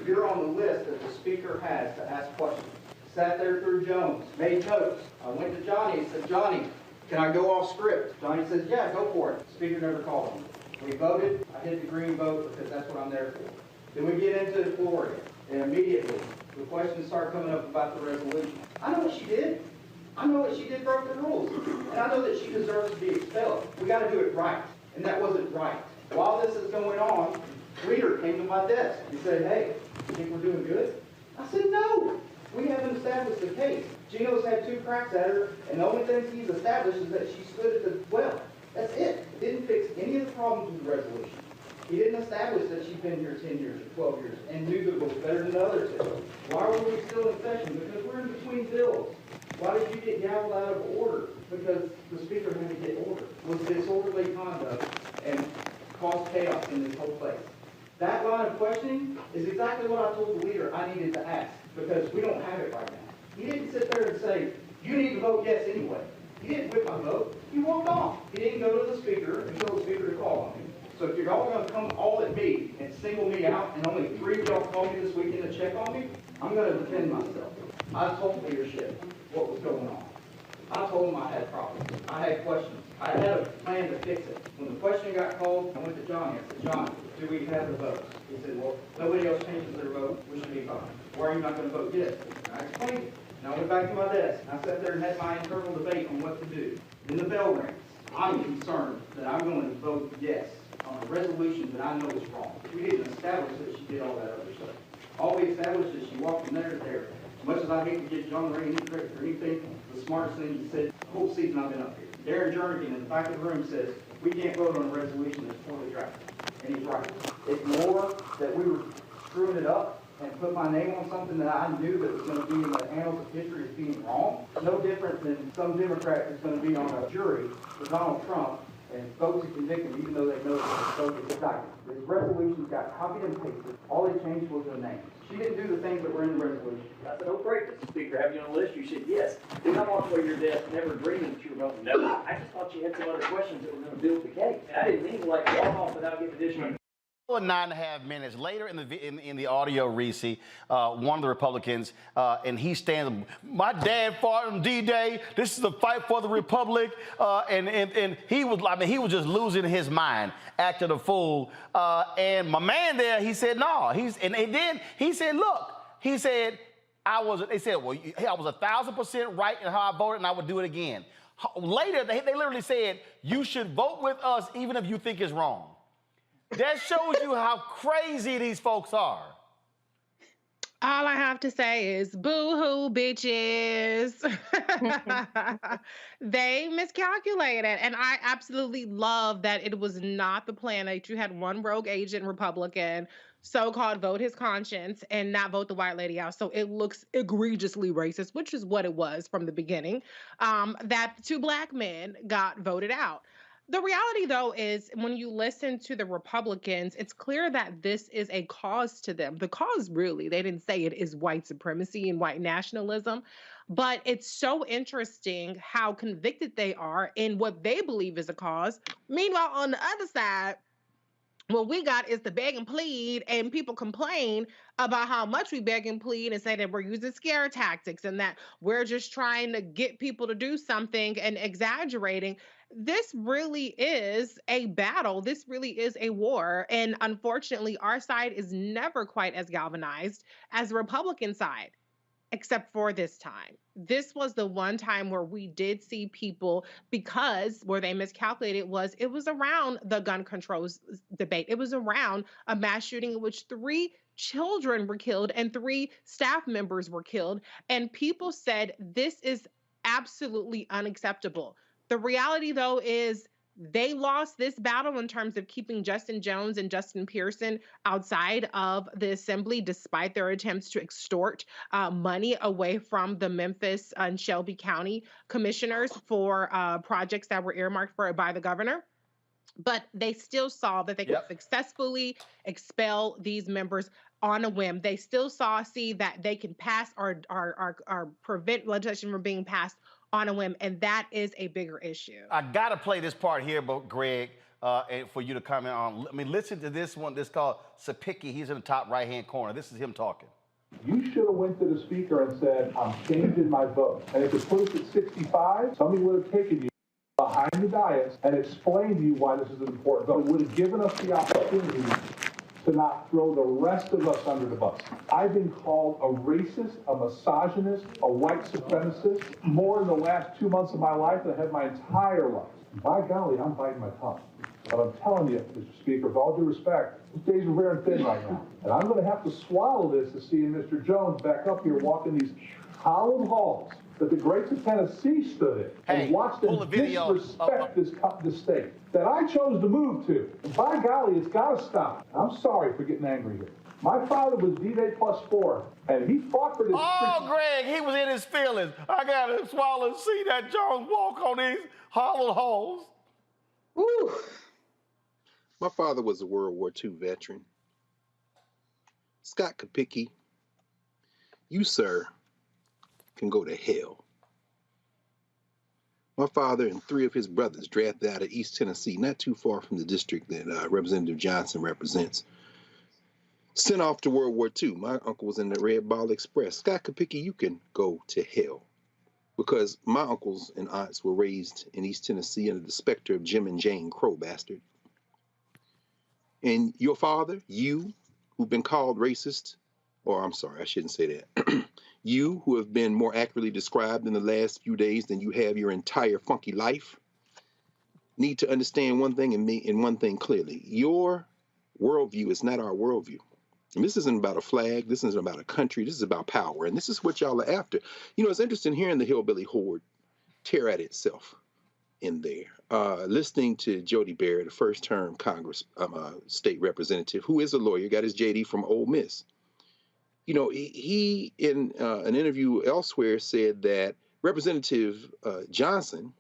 you're on the list that the speaker has to ask questions. Sat there through Jones, made notes. I went to Johnny and said, Johnny, can I go off script? Johnny says, yeah, go for it. Speaker never called him. We voted. I hit the green vote because that's what I'm there for. Then we get into the floor again, and immediately the questions start coming up about the resolution. I know what she did. I know what she did broke the rules. And I know that she deserves to be expelled. We got to do it right. And that wasn't right. While this is going on, Reader came to my desk. He said, hey, you think we're doing good? I said, no. We haven't established the case. Gino's had 2 cracks at her, and the only thing he's established is that she stood at the well. That's it. It didn't fix any of the problems with the resolution. He didn't establish that she'd been here 10 years or 12 years and knew the rules better than the others did. Why were we still in session? Because we're in between bills. Why did you get gavelled out of order? Because the speaker had to get order. It was disorderly conduct and caused chaos in this whole place. That line of questioning is exactly what I told the leader I needed to ask, because we don't have it right now. He didn't sit there and say, you need to vote yes anyway. He didn't whip my vote. He walked off. He didn't go to the speaker and tell the speaker to call on me. So if you're all going to come all at me and single me out, and only 3 of y'all call me this weekend to check on me, I'm going to defend myself. I told leadership what was going on. I told them I had problems. I had questions. I had a plan to fix it. When the question got called, I went to Johnny. I said, Johnny, do we have the votes? He said, well, nobody else changes their vote. We should be fine. Why are you not going to vote yes? And I explained it. And I went back to my desk. And I sat there and had my internal debate on what to do. Then the bell rings. I'm concerned that I'm going to vote yes on a resolution that I know is wrong. We didn't establish that she did all that other stuff. All we established is she walked from there to there. As much as I hate to give John Ray any credit for anything, the smartest thing he said the whole season I've been up here. Darren Jernigan in the back of the room says, we can't vote on a resolution that's poorly drafted. And he's right. Ignore that we were screwing it up and put my name on something that I knew that was going to be in the annals of history as being wrong. No different than some Democrat is going to be on a jury for Donald Trump and vote to convict him, even though they know it's a document. This resolution's got copied and pasted. All they changed was their names. She didn't do the things that were in the resolution. I said, don't break this, Speaker. Have you on the list? You said yes. Did not walk away your desk, never dreaming that you were going to know. I just thought you had some other questions that were going to build the case. And I didn't mean to like walk off without getting additional. 9.5 minutes later in the audio, Reese, one of the Republicans, and he stands, my dad fought on D-Day. This is a fight for the Republic. And he was just losing his mind, acting a fool. And my man there, he said, no. And then he said, look, he said, they said, well, I was 1,000% right in how I voted, and I would do it again. Later, they literally said, you should vote with us even if you think it's wrong. That shows you how crazy these folks are. All I have to say is boo-hoo, bitches. They miscalculated. And I absolutely love that it was not the plan that you had one rogue agent Republican so-called vote his conscience and not vote the white lady out. So it looks egregiously racist, which is what it was from the beginning, that 2 black men got voted out. The reality, though, is when you listen to the Republicans, it's clear that this is a cause to them. The cause, really, they didn't say it, is white supremacy and white nationalism. But it's so interesting how convicted they are in what they believe is a cause. Meanwhile, on the other side, what we got is the beg and plead, and people complain about how much we beg and plead and say that we're using scare tactics and that we're just trying to get people to do something and exaggerating. This really is a battle. This really is a war. And unfortunately, our side is never quite as galvanized as the Republican side, except for this time. This was the one time where we did see people, because where they miscalculated it was around the gun control debate. It was around a mass shooting in which 3 children were killed and 3 staff members were killed. And people said, this is absolutely unacceptable. The reality, though, is they lost this battle in terms of keeping Justin Jones and Justin Pearson outside of the assembly, despite their attempts to extort money away from the Memphis and Shelby County commissioners for projects that were earmarked for by the governor. But they still saw that they could successfully expel these members on a whim. They still see that they can pass or prevent legislation from being passed on a whim, and that is a bigger issue. I got to play this part here, but Greg, and for you to comment on. I mean, listen to this one. This is called Sapicki. He's in the top right-hand corner. This is him talking. You should have went to the speaker and said, I'm changing my vote. And if it put us at 65, somebody would have taken you behind the dais and explained to you why this is an important vote. It would have given us the opportunity to not throw the rest of us under the bus. I've been called a racist, a misogynist, a white supremacist more in the last 2 months of my life than I had my entire life. By golly, I'm biting my tongue. But I'm telling you, Mr. Speaker, with all due respect, these days are very thin right now. And I'm going to have to swallow this to see Mr. Jones back up here walking these hallowed halls that the greats of Tennessee stood in and watched them disrespect this state that I chose to move to. And by golly, it's got to stop. I'm sorry for getting angry here. My father was D-Day +4, and he fought for this. Oh, Greg, he was in his feelings. I got to swallow and see that Jones walk on these hollow halls. Woo. My father was a World War II veteran. Scott Kopicki, you, sir, can go to hell. My father and 3 of his brothers drafted out of East Tennessee, not too far from the district that Representative Johnson represents, sent off to World War II. My uncle was in the Red Ball Express. Scott Kopicki, you can go to hell. Because my uncles and aunts were raised in East Tennessee under the specter of Jim and Jane Crow, bastard. And your father, you, who've been called racist, or I'm sorry, I shouldn't say that. You, who have been more accurately described in the last few days than you have your entire funky life, need to understand one thing and one thing clearly. Your worldview is not our worldview. And this isn't about a flag. This isn't about a country. This is about power. And this is what y'all are after. You know, it's interesting hearing the hillbilly horde tear at itself in there. Listening to Jody Barrett, a first-term state representative, who is a lawyer, got his JD from Ole Miss. You know, he in an interview elsewhere said that Representative Johnson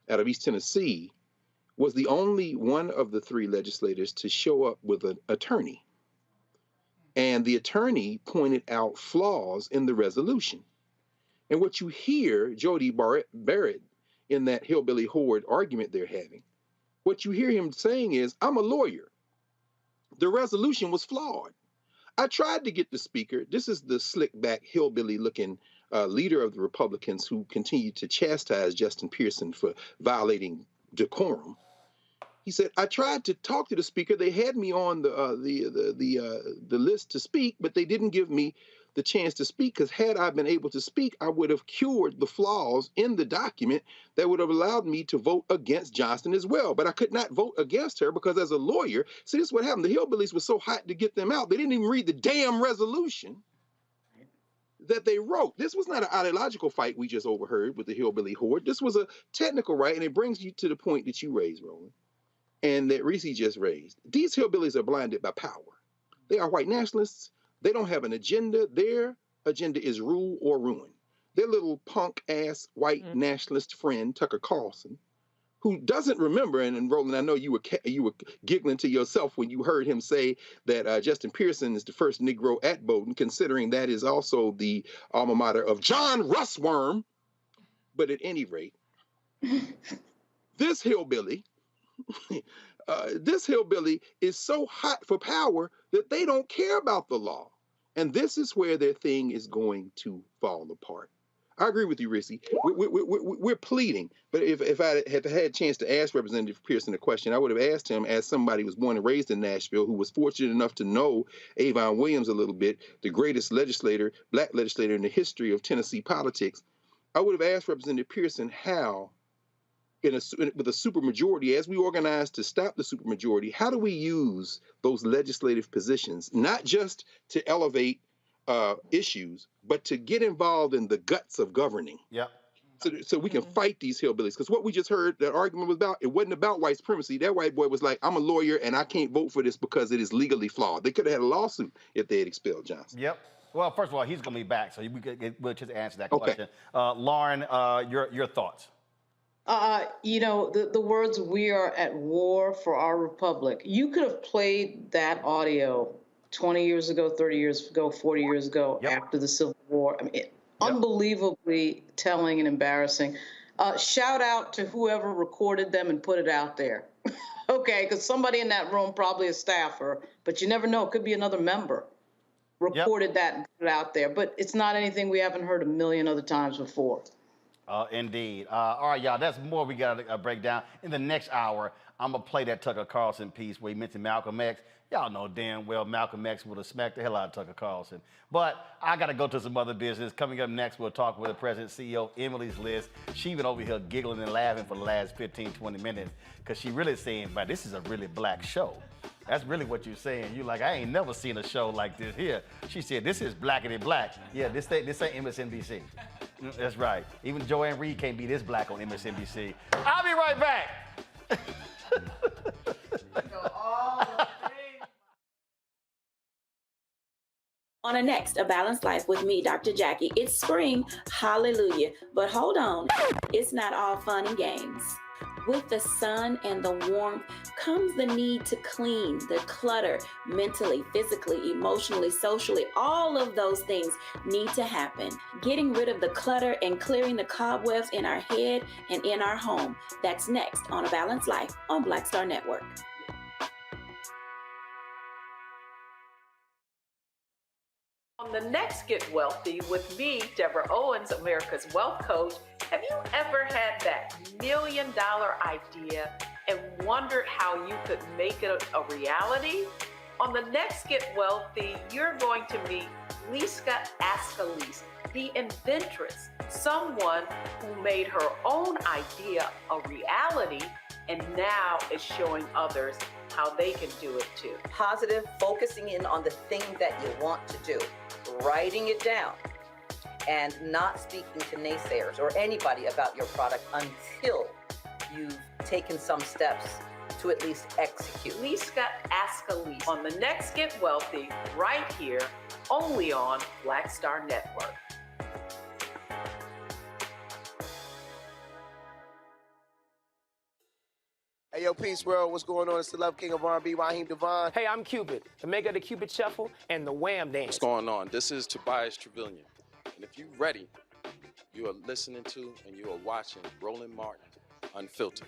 out of East Tennessee was the only one of the three legislators to show up with an attorney. And the attorney pointed out flaws in the resolution. And what you hear Jody Barrett in that hillbilly horde argument they're having, what you hear him saying is, I'm a lawyer. The resolution was flawed. I tried to get the speaker. This is the slick back hillbilly looking leader of the Republicans who continued to chastise Justin Pearson for violating decorum. He said, I tried to talk to the speaker. They had me on the list to speak, but they didn't give me the chance to speak, because had I been able to speak, I would have cured the flaws in the document that would have allowed me to vote against Johnston as well. But I could not vote against her because as a lawyer, see, this is what happened. The hillbillies were so hot to get them out, they didn't even read the damn resolution that they wrote. This was not an ideological fight we just overheard with the hillbilly horde. This was a technical right, and it brings you to the point that you raised, Roland, and that Reese just raised. These hillbillies are blinded by power. They are white nationalists. They don't have an agenda. Their agenda is rule or ruin. Their little punk-ass white nationalist friend, Tucker Carlson, who doesn't remember, and Roland, I know you were giggling to yourself when you heard him say that Justin Pearson is the first Negro at Bowdoin, considering that is also the alma mater of John Russwurm. But at any rate, this hillbilly is so hot for power that they don't care about the law. And this is where their thing is going to fall apart. I agree with you, Rissy. We're pleading. But if I had had a chance to ask Representative Pearson a question, I would have asked him, as somebody who was born and raised in Nashville, who was fortunate enough to know Avon Williams a little bit, the greatest black legislator in the history of Tennessee politics. I would have asked Representative Pearson how, with a supermajority, as we organize to stop the supermajority, how do we use those legislative positions, not just to elevate issues, but to get involved in the guts of governing? Yep. So we can fight these hillbillies. Because what we just heard, that argument was about, it wasn't about white supremacy. That white boy was like, I'm a lawyer and I can't vote for this because it is legally flawed. They could have had a lawsuit if they had expelled Johnson. Yep. Well, first of all, he's going to be back, so we'll just answer that question. Lauren, your thoughts? The words, we are at war for our republic. You could have played that audio 20 years ago, 30 years ago, 40 years ago, after the Civil War. I mean, unbelievably telling and embarrassing. Shout out to whoever recorded them and put it out there. Okay, because somebody in that room, probably a staffer, but you never know, it could be another member, recorded that and put it out there. But it's not anything we haven't heard a million other times before. Indeed. All right, y'all, that's more we got to break down. In the next hour, I'm going to play that Tucker Carlson piece where he mentioned Malcolm X. Y'all know damn well Malcolm X would have smacked the hell out of Tucker Carlson. But I got to go to some other business. Coming up next, we'll talk with the President CEO, Emily's List. She's been over here giggling and laughing for the last 15, 20 minutes because she really saying, but this is a really black show. That's really what you're saying. You're like, I ain't never seen a show like this here. She said, this is blackity black. Yeah, this ain't MSNBC. That's right. Even Joanne Reed can't be this black on MSNBC. I'll be right back. On a next, A Balanced Life with me, Dr. Jackie. It's spring, hallelujah. But hold on, it's not all fun and games. With the sun and the warmth comes the need to clean, the clutter, mentally, physically, emotionally, socially. All of those things need to happen. Getting rid of the clutter and clearing the cobwebs in our head and in our home. That's next on A Balanced Life on Black Star Network. On the next Get Wealthy with me, Deborah Owens, America's Wealth Coach, have you ever had that $1 million idea and wondered how you could make it a reality? On the next Get Wealthy, you're going to meet Liska Askalise, the inventress, someone who made her own idea a reality and now is showing others how they can do it too. Positive, focusing in on the thing that you want to do, writing it down, and not speaking to naysayers or anybody about your product until you've taken some steps to at least execute. Liska Askalise on the next Get Wealthy, right here, only on Black Star Network. Hey, Yo, peace, world. What's going on? It's the Love King of R&B, Raheem Devon. Hey, I'm Cupid, the maker of the Cupid Shuffle and the Wham Dance. What's going on? This is Tobias Trevelyan. And if you're ready, you are listening to and you are watching Roland Martin Unfiltered.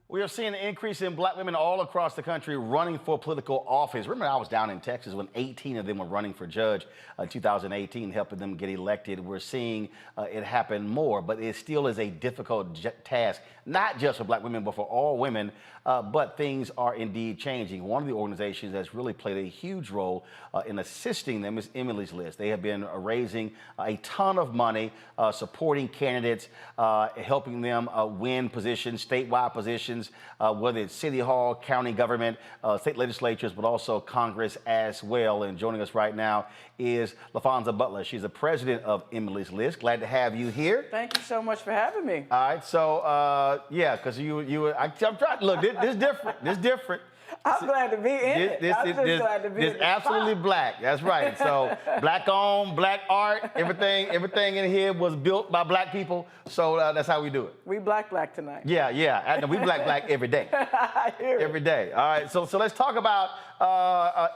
We are seeing an increase in black women all across the country running for political office. Remember, I was down in Texas when 18 of them were running for judge in 2018, helping them get elected. We're seeing it happen more, but it still is a difficult task, not just for black women, but for all women. But things are indeed changing. One of the organizations that's really played a huge role in assisting them is Emily's List. They have been raising a ton of money, supporting candidates, helping them win positions, statewide positions, whether it's city hall, county government, state legislatures, but also Congress as well. And joining us right now is LaFonza Butler. She's the president of Emily's List. Glad to have you here. Thank you so much for having me. All right, so yeah, because I'm trying. Look, this is different. This is different. I'm glad to be in it. I'm just glad to be in This absolutely black. That's right. So black owned, black art, everything in here was built by black people. So that's how we do it. We black tonight. Yeah. We black every day. I hear it. Every day. All right. So let's talk about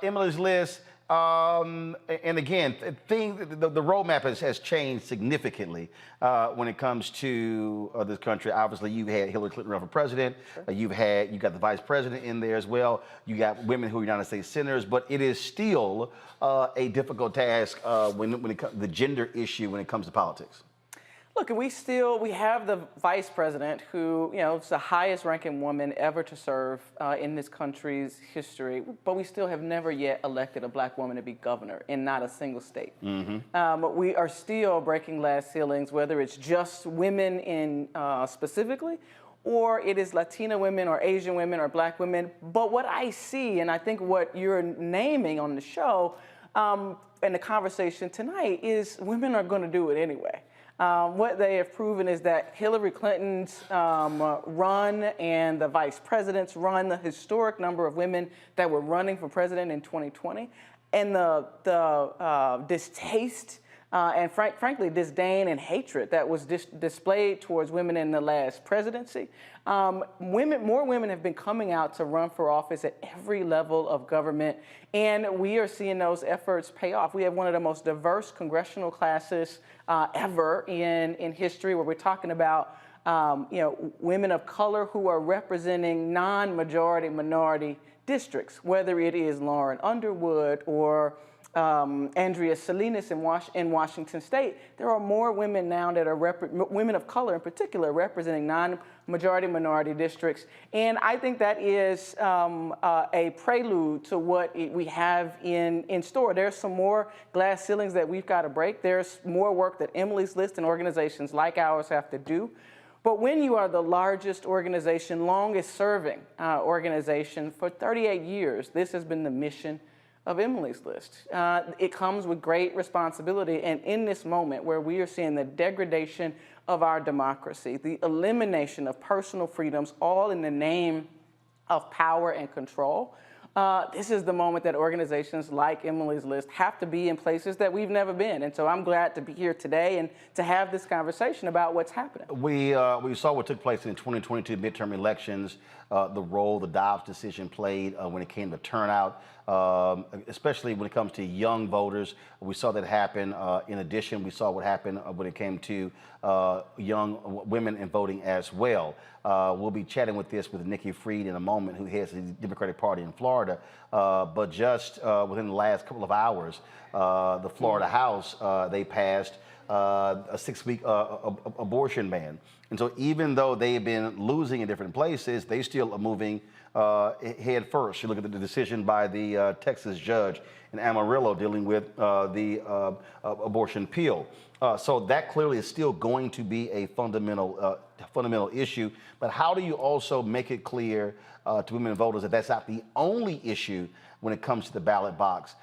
Emily's List. And again, the roadmap has changed significantly when it comes to this country. Obviously, you've had Hillary Clinton run for president. Sure. You got the vice president in there as well. You got women who are United States senators, but it is still a difficult task when it comes the gender issue when it comes to politics. Look, we have the vice president who, is the highest ranking woman ever to serve in this country's history, but we still have never yet elected a black woman to be governor in not a single state. But we are still breaking glass ceilings, whether it's just women in specifically, or it is Latina women or Asian women or black women. But what I see, and I think what you're naming on the show and the conversation tonight, is women are going to do it anyway. What they have proven is that Hillary Clinton's run and the vice president's run, the historic number of women that were running for president in 2020, and the distaste and frankly disdain and hatred that was displayed towards women in the last presidency. More women have been coming out to run for office at every level of government, and we are seeing those efforts pay off. We have one of the most diverse congressional classes ever in history, where we're talking about women of color who are representing non-majority minority districts, whether it is Lauren Underwood or Andrea Salinas in Washington State. There are more women now that are women of color in particular representing non-majority minority districts, and I think that is a prelude to what we have in store. There's some more glass ceilings that we've got to break. There's more work that Emily's List and organizations like ours have to do. But when you are the largest organization, longest serving organization for 38 years, this has been the mission of Emily's List. It comes with great responsibility, and in this moment where we are seeing the degradation of our democracy, the elimination of personal freedoms, all in the name of power and control, this is the moment that organizations like Emily's List have to be in places that we've never been. And so I'm glad to be here today and to have this conversation about what's happening. We saw what took place in 2022 midterm elections, the role the Dobbs decision played when it came to turnout, especially when it comes to young voters. We saw that happen. In addition, we saw what happened when it came to young women in voting as well. We'll be chatting with Nikki Fried in a moment, who heads the Democratic Party in Florida. But just within the last couple of hours, the Florida House, they passed a 6-week abortion ban. And so even though they have been losing in different places, they still are moving head first. You look at the decision by the Texas judge in Amarillo dealing with the abortion pill. So that clearly is still going to be a fundamental issue. But how do you also make it clear to women voters that that's not the only issue when it comes to the ballot box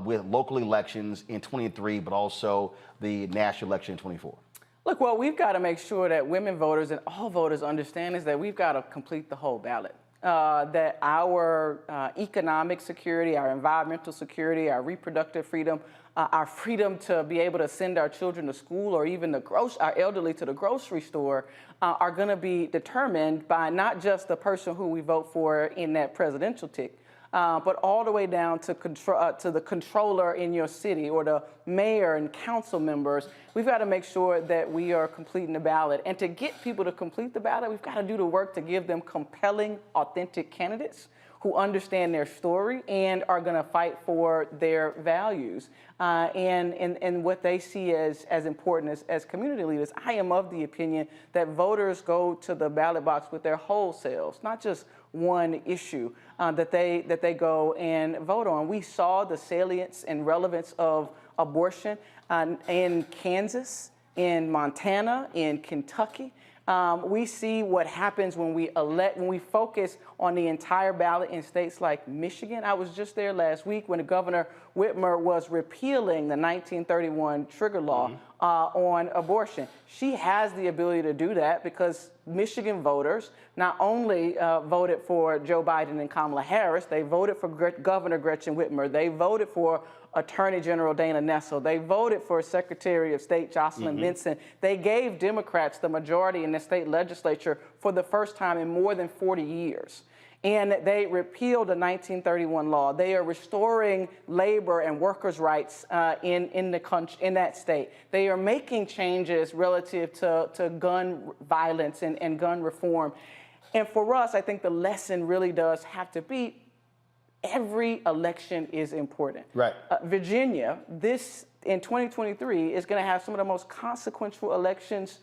with local elections in 23, but also the national election in 24? Look, what we've got to make sure that women voters and all voters understand is that we've got to complete the whole ballot. that our economic security, our environmental security, our reproductive freedom, our freedom to be able to send our children to school or even our elderly to the grocery store are going to be determined by not just the person who we vote for in that presidential ticket, but all the way down to the controller in your city or the mayor and council members. We've got to make sure that we are completing the ballot. And to get people to complete the ballot, we've got to do the work to give them compelling, authentic candidates who understand their story and are going to fight for their values and what they see as important as community leaders. I am of the opinion that voters go to the ballot box with their whole selves, not just one issue that they go and vote on. We saw the salience and relevance of abortion in Kansas, in Montana, in Kentucky. We see what happens when we focus on the entire ballot in states like Michigan. I was just there last week when Governor Whitmer was repealing the 1931 trigger law on abortion. She has the ability to do that because Michigan voters not only voted for Joe Biden and Kamala Harris, they voted for Governor Gretchen Whitmer, they voted for Attorney General Dana Nessel. They voted for Secretary of State Jocelyn Benson. They gave Democrats the majority in the state legislature for the first time in more than 40 years. And they repealed the 1931 law. They are restoring labor and workers' rights in the country, in that state. They are making changes relative to gun violence and gun reform. And for us, I think the lesson really does have to be every election is important. Right. Virginia, in 2023, is going to have some of the most consequential elections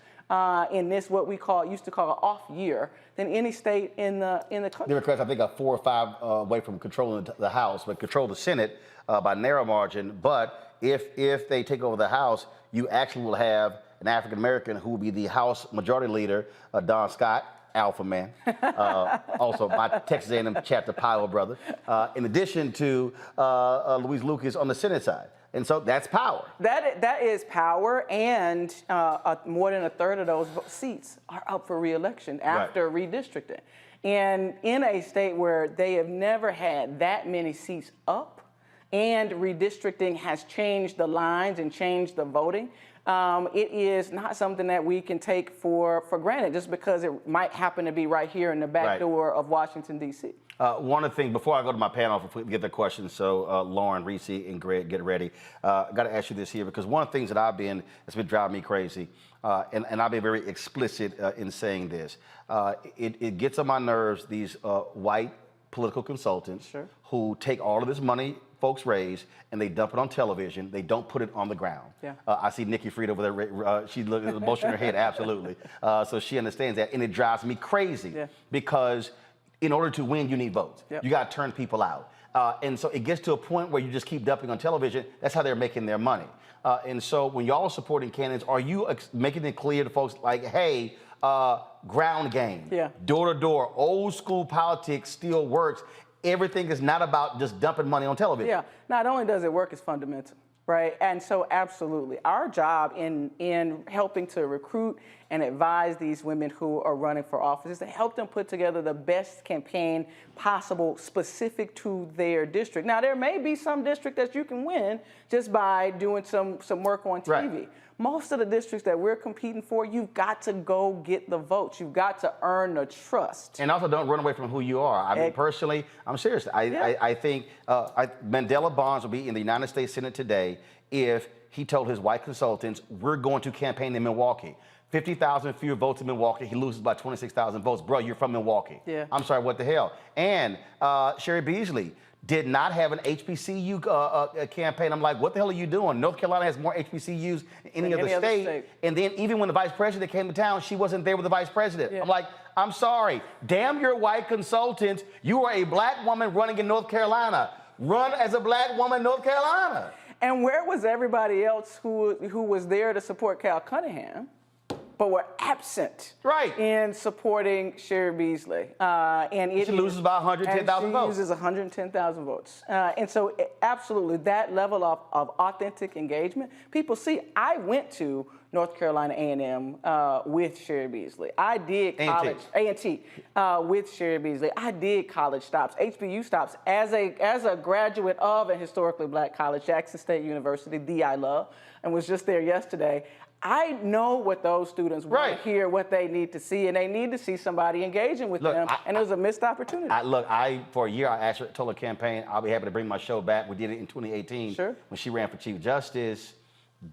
in this what we used to call an off year than any state in the country. Democrats, I think, are 4 or 5 away from controlling the House, but control the Senate by narrow margin. But if they take over the House, you actually will have an African American who will be the House Majority Leader, Don Scott. Alpha man, also my Texas A&M chapter Powell brother, in addition to Louise Lucas on the Senate side. And so that's power. That is power, and more than a third of those seats are up for re-election after redistricting. And in a state where they have never had that many seats up, and redistricting has changed the lines and changed the voting, it is not something that we can take for granted just because it might happen to be right here in the back door of Washington, D.C. One of the things, before I go to my panel, if we get the questions, so Lauren, Reese, and Greg, get ready. I got to ask you this here, because one of the things that that's been driving me crazy, and I've been very explicit in saying this, it gets on my nerves, these white political consultants who take all of this money folks raise and they dump it on television. They don't put it on the ground. Yeah. I see Nikki Fried over there. She looks at the motion in her head, absolutely. So she understands that, and it drives me crazy because in order to win, you need votes. You got to turn people out. And so it gets to a point where you just keep dumping on television. That's how they're making their money. And so when y'all are supporting candidates, are you making it clear to folks like, hey, ground game, door to door, old school politics still works. Everything is not about just dumping money on television. Yeah, not only does it work, it's fundamental, right? And so absolutely, our job in helping to recruit and advise these women who are running for office is to help them put together the best campaign possible specific to their district. Now, there may be some district that you can win just by doing some work on TV. Right. Most of the districts that we're competing for, you've got to go get the votes. You've got to earn the trust. And also don't run away from who you are. I mean, personally, I'm serious. I think Mandela Barnes will be in the United States Senate today if he told his white consultants, we're going to campaign in Milwaukee. 50,000 fewer votes in Milwaukee. He loses by 26,000 votes. Bro, you're from Milwaukee. Yeah. I'm sorry, what the hell? And Sherry Beasley did not have an HBCU campaign. I'm like, what the hell are you doing? North Carolina has more HBCUs than any other state. And then even when the vice president came to town, she wasn't there with the vice president. Yeah. I'm like, I'm sorry. Damn your white consultants. You are a black woman running in North Carolina. Run as a black woman in North Carolina. And where was everybody else who was there to support Cal Cunningham, but were absent in supporting Sherry Beasley? And she loses by 110,000 votes. She loses 110,000 votes. And so absolutely, that level of authentic engagement, people see. I went to North Carolina A&M with Sherry Beasley. I did college A&T with Sherry Beasley. I did college stops, HBU stops, as a graduate of a historically black college, Jackson State University, the I love, and was just there yesterday. I know what those students want to hear, what they need to see, and they need to see somebody engaging with them, and it was a missed opportunity. For a year, I actually told her campaign, I'll be happy to bring my show back. We did it in 2018 when she ran for Chief Justice.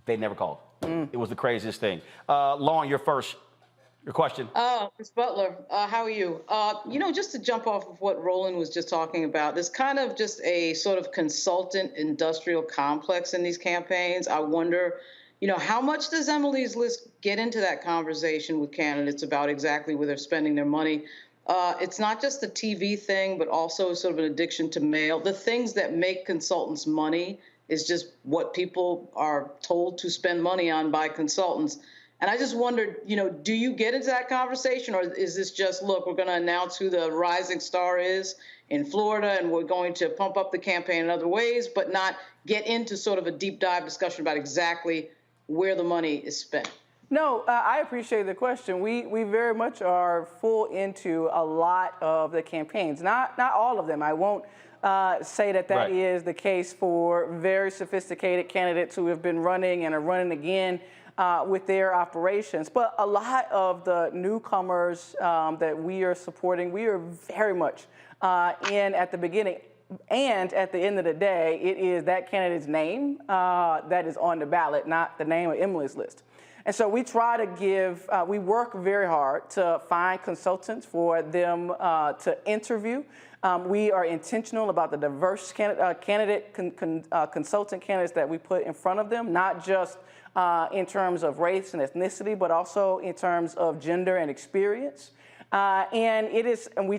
They never called. It was the craziest thing. Lauren, your question. Ms. Butler, how are you? Just to jump off of what Roland was just talking about, there's kind of just a sort of consultant industrial complex in these campaigns. I wonder, how much does Emily's List get into that conversation with candidates about exactly where they're spending their money? It's not just the TV thing, but also sort of an addiction to mail. The things that make consultants money is just what people are told to spend money on by consultants. And I just wondered, do you get into that conversation, or is this just, look, we're going to announce who the rising star is in Florida, and we're going to pump up the campaign in other ways, but not get into sort of a deep dive discussion about exactly where the money is spent? No, I appreciate the question. We very much are full into a lot of the campaigns, not all of them. I won't say that is the case for very sophisticated candidates who have been running and are running again with their operations. But a lot of the newcomers that we are supporting, we are very much in at the beginning. And at the end of the day, it is that candidate's name that is on the ballot, not the name of Emily's List. And so we try to we work very hard to find consultants for them to interview. We are intentional about the diverse consultant candidates that we put in front of them, not just in terms of race and ethnicity, but also in terms of gender and experience. And we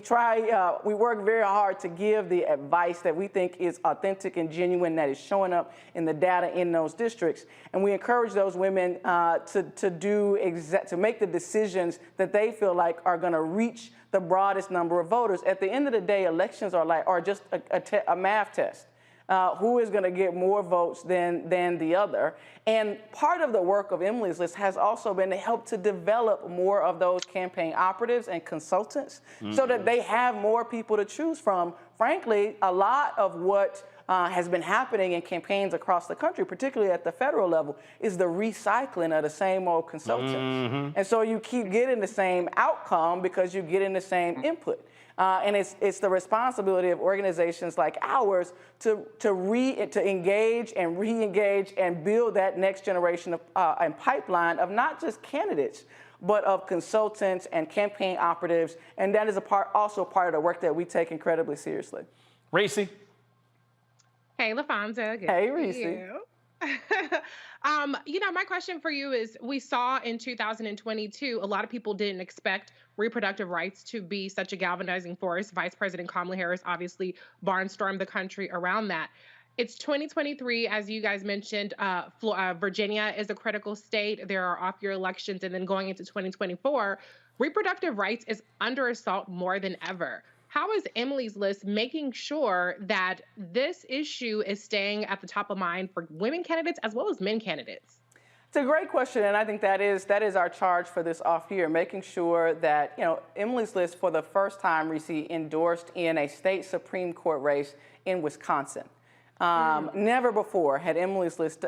work very hard to give the advice that we think is authentic and genuine, that is showing up in the data in those districts. And we encourage those women to make the decisions that they feel like are going to reach the broadest number of voters. At the end of the day, elections are just a math test. Who is going to get more votes than the other. And part of the work of Emily's List has also been to help to develop more of those campaign operatives and consultants so that they have more people to choose from. Frankly, a lot of what has been happening in campaigns across the country, particularly at the federal level, is the recycling of the same old consultants. And so you keep getting the same outcome because you're getting the same input. And it's the responsibility of organizations like ours to engage and re-engage and build that next generation of and pipeline of not just candidates, but of consultants and campaign operatives. And that is also part of the work that we take incredibly seriously. Reese. Hey, LaFonza. Good Hey, to Reese. see you. My question for you is, we saw in 2022, a lot of people didn't expect reproductive rights to be such a galvanizing force. Vice President Kamala Harris obviously barnstormed the country around that. It's 2023, as you guys mentioned. Virginia is a critical state. There are off-year elections, and then going into 2024, reproductive rights is under assault more than ever. How is Emily's List making sure that this issue is staying at the top of mind for women candidates as well as men candidates? It's a great question, and I think that is our charge for this off year, making sure that Emily's List for the first time received endorsed in a state Supreme Court race in Wisconsin. Never before had Emily's List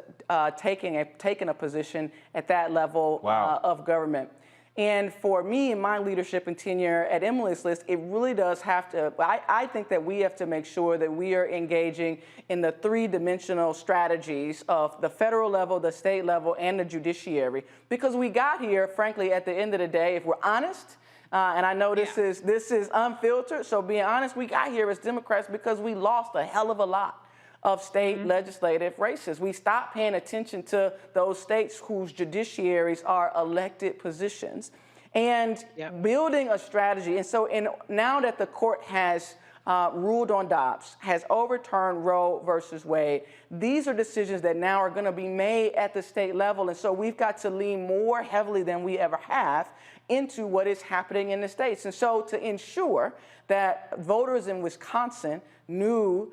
taken a position at that level of government. And for me, in my leadership and tenure at Emily's List, it really does have to, I think that we have to make sure that we are engaging in the three-dimensional strategies of the federal level, the state level, and the judiciary. Because we got here, frankly, at the end of the day, if we're honest, and I know this is unfiltered, so being honest, we got here as Democrats because we lost a hell of a lot of state legislative races. We stopped paying attention to those states whose judiciaries are elected positions and building a strategy. And so now that the court has ruled on Dobbs, has overturned Roe versus Wade, these are decisions that now are going to be made at the state level. And so we've got to lean more heavily than we ever have into what is happening in the states. And so to ensure that voters in Wisconsin knew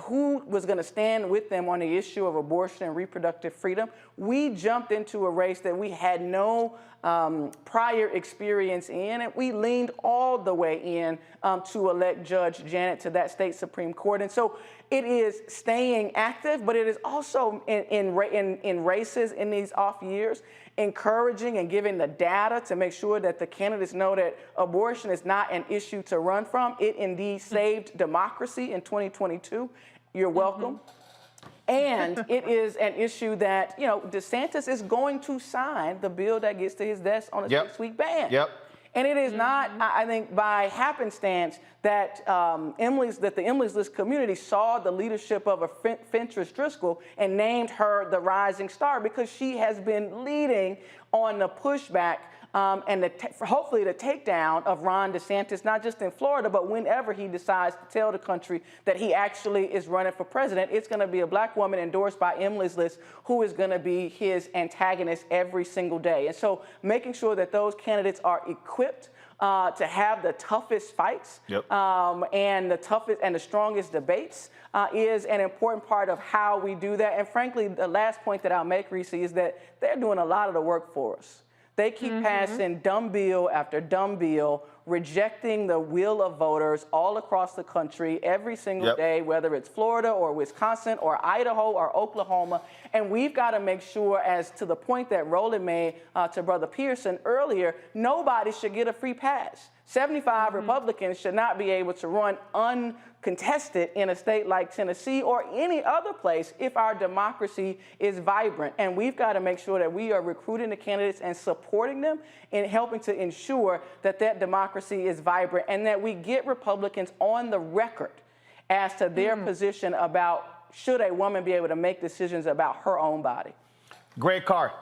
who was going to stand with them on the issue of abortion and reproductive freedom. We jumped into a race that we had no prior experience in, and we leaned all the way in to elect Judge Janet to that state Supreme Court. And so it is staying active, but it is also in races in these off years, encouraging and giving the data to make sure that the candidates know that abortion is not an issue to run from. It indeed saved democracy in 2022. You're welcome. And it is an issue that, you know, DeSantis is going to sign the bill that gets to his desk on a 6-week ban. And it is not, I think, by happenstance that the Emily's List community saw the leadership of a Fentress Driscoll and named her the rising star, because she has been leading on the pushback and hopefully the takedown of Ron DeSantis, not just in Florida, but whenever he decides to tell the country that he actually is running for president, it's going to be a black woman endorsed by Emily's List who is going to be his antagonist every single day. And so making sure that those candidates are equipped to have the toughest fights and the toughest and the strongest debates is an important part of how we do that. And frankly, the last point that I'll make, Reese, is that they're doing a lot of the work for us. They keep passing dumb bill after dumb bill, rejecting the will of voters all across the country every single day, whether it's Florida or Wisconsin or Idaho or Oklahoma. And we've got to make sure, as to the point that Roland made to Brother Pearson earlier, nobody should get a free pass. 75 Republicans should not be able to run uncontested in a state like Tennessee or any other place if our democracy is vibrant. And we've got to make sure that we are recruiting the candidates and supporting them in helping to ensure that that democracy is vibrant and that we get Republicans on the record as to their position about should a woman be able to make decisions about her own body. Greg Carr.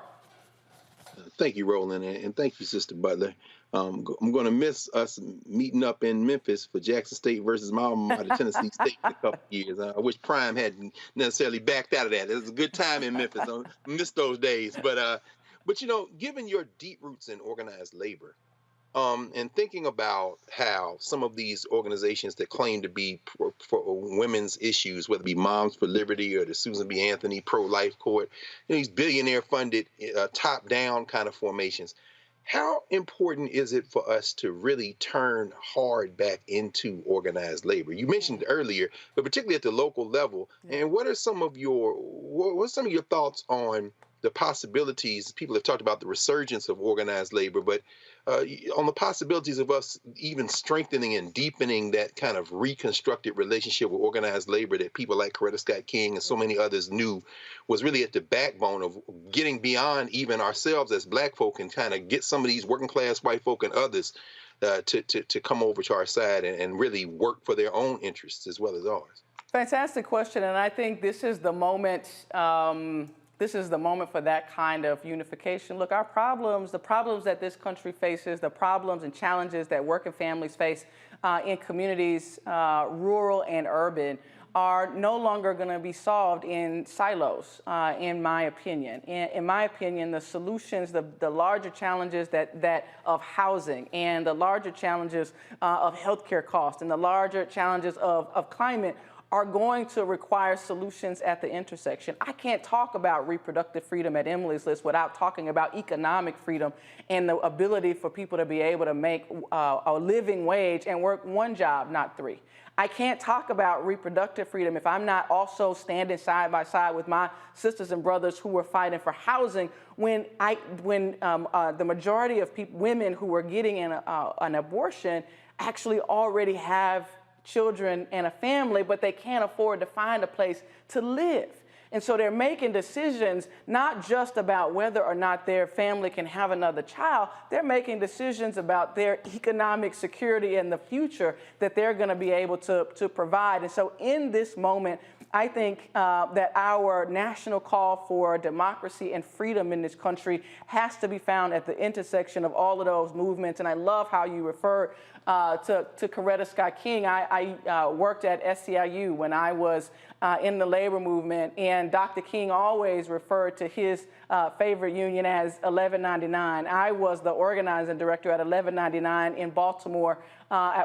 Thank you, Roland, and thank you, Sister Butler. I'm going to miss us meeting up in Memphis for Jackson State versus my alma mater, Tennessee State, in a couple of years. I wish Prime hadn't necessarily backed out of that. It was a good time in Memphis. I miss those days. But you know, given your deep roots in organized labor, and thinking about how some of these organizations that claim to be for women's issues, whether it be Moms for Liberty or the Susan B. Anthony Pro-Life Court, you know, these billionaire-funded, top-down kind of formations, how important is it for us to really turn hard back into organized labor? You mentioned earlier, but particularly at the local level. And what are some of your thoughts on the possibilities? People have talked about the resurgence of organized labor, but on the possibilities of us even strengthening and deepening that kind of reconstructed relationship with organized labor that people like Coretta Scott King and so many others knew was really at the backbone of getting beyond even ourselves as black folk and kind of get some of these working class white folk and others to come over to our side and really work for their own interests as well as ours. Fantastic question, and I think this is the moment. This is the moment for that kind of unification. Look, our problems, the problems that this country faces, the problems and challenges that working families face in communities, rural and urban, are no longer going to be solved in silos, in my opinion. In my opinion, the solutions, the larger challenges that of housing and the larger challenges of healthcare costs and the larger challenges of climate are going to require solutions at the intersection. I can't talk about reproductive freedom at Emily's List without talking about economic freedom and the ability for people to be able to make a living wage and work one job, not three. I can't talk about reproductive freedom if I'm not also standing side by side with my sisters and brothers who are fighting for housing when the majority of women who are getting an abortion actually already have children and a family, but they can't afford to find a place to live. And so they're making decisions not just about whether or not their family can have another child, they're making decisions about their economic security and the future that they're going to be able to provide. And so in this moment, I think that our national call for democracy and freedom in this country has to be found at the intersection of all of those movements. And I love how you referred to Coretta Scott King. I worked at SEIU when I was in the labor movement, and Dr. King always referred to his favorite union as 1199. I was the organizing director at 1199 in Baltimore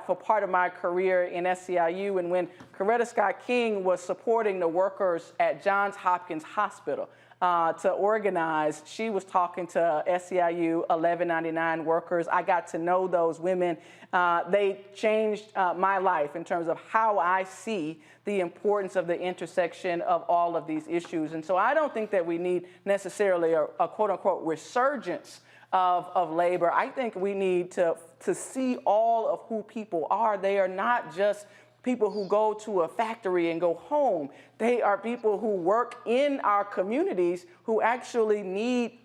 for part of my career in SEIU, and when Coretta Scott King was supporting the workers at Johns Hopkins Hospital to organize, she was talking to SEIU 1199 workers. I got to know those women. They changed my life in terms of how I see the importance of the intersection of all of these issues. And so I don't think that we need necessarily a quote-unquote resurgence of labor. I think we need to see all of who people are. They are not just people who go to a factory and go home. They are people who work in our communities who actually need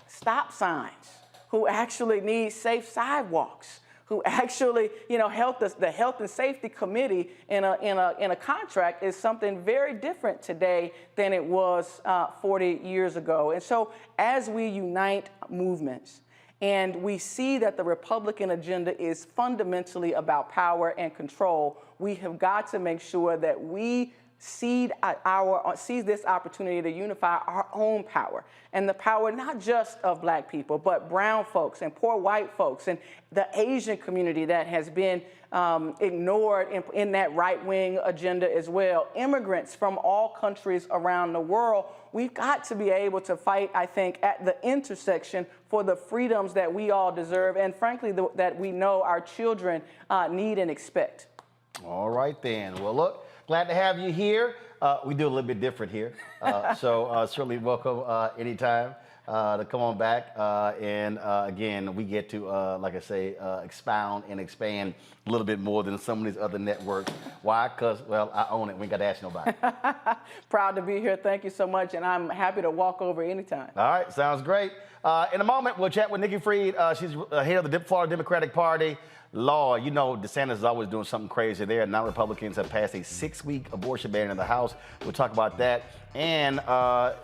stop signs, who actually need safe sidewalks, who actually, the Health and Safety Committee in a contract is something very different today than it was 40 years ago. And so as we unite movements, and we see that the Republican agenda is fundamentally about power and control, we have got to make sure that we seize this opportunity to unify our own power, and the power not just of Black people, but brown folks and poor white folks and the Asian community that has been ignored in that right-wing agenda as well. Immigrants from all countries around the world. We've got to be able to fight, I think, at the intersection for the freedoms that we all deserve, and frankly, that we know our children need and expect. All right, then. Well, look, glad to have you here. We do a little bit different here, so certainly welcome anytime to come on back. And again, we get to, like I say, expound and expand a little bit more than some of these other networks. Why? Because, well, I own it. We ain't got to ask nobody. Proud to be here. Thank you so much, and I'm happy to walk over anytime. All right, sounds great. In a moment, we'll chat with Nikki Fried. She's head of the Florida Democratic Party. Law, DeSantis is always doing something crazy there. Now Republicans have passed a 6-week abortion ban in the House. We'll talk about that. And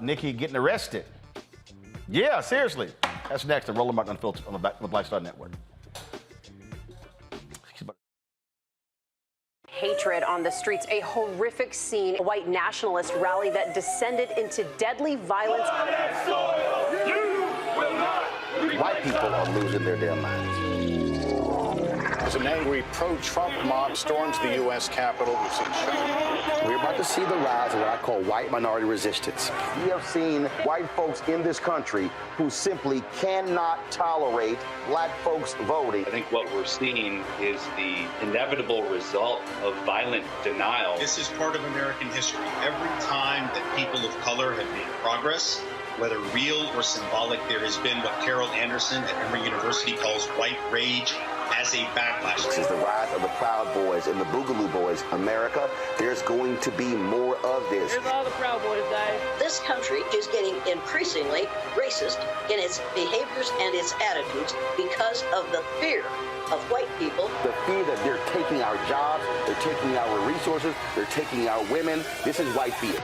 Nikki getting arrested. Yeah, seriously. That's next to Roland Martin Unfiltered on the Black Star Network. Hatred on the streets, a horrific scene, a white nationalist rally that descended into deadly violence. White people are losing their damn minds. As an angry pro-Trump mob storms the U.S. Capitol, we're about to see the rise of what I call white minority resistance. We have seen white folks in this country who simply cannot tolerate Black folks voting. I think what we're seeing is the inevitable result of violent denial. This is part of American history. Every time that people of color have made progress, whether real or symbolic, there has been what Carol Anderson at Emory University calls white rage as a backlash. This is the rise of the Proud Boys and the Boogaloo Boys. America, there's going to be more of this. Here's all the Proud Boys, guys. This country is getting increasingly racist in its behaviors and its attitudes because of the fear of white people. The fear that they're taking our jobs, they're taking our resources, they're taking our women. This is white fear.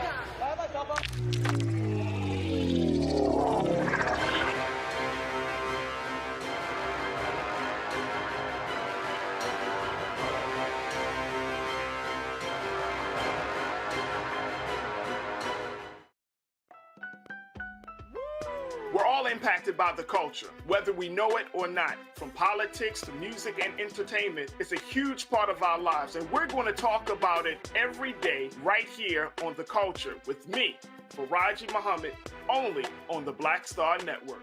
We're all impacted by the culture, whether we know it or not. From politics to music and entertainment, it's a huge part of our lives, and we're going to talk about it every day right here on The Culture with me, Faraji Muhammad, only on the Black Star Network.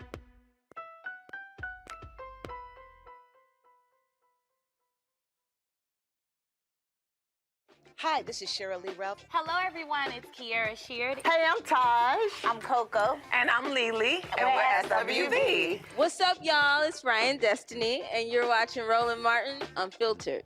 Hi, this is Cheryl Lee Ralph. Hello, everyone. It's Kiara Sheard. Hey, I'm Taj. I'm Coco. And I'm Lily. And we're SWV. What's up, y'all? It's Ryan Destiny, and you're watching Roland Martin Unfiltered.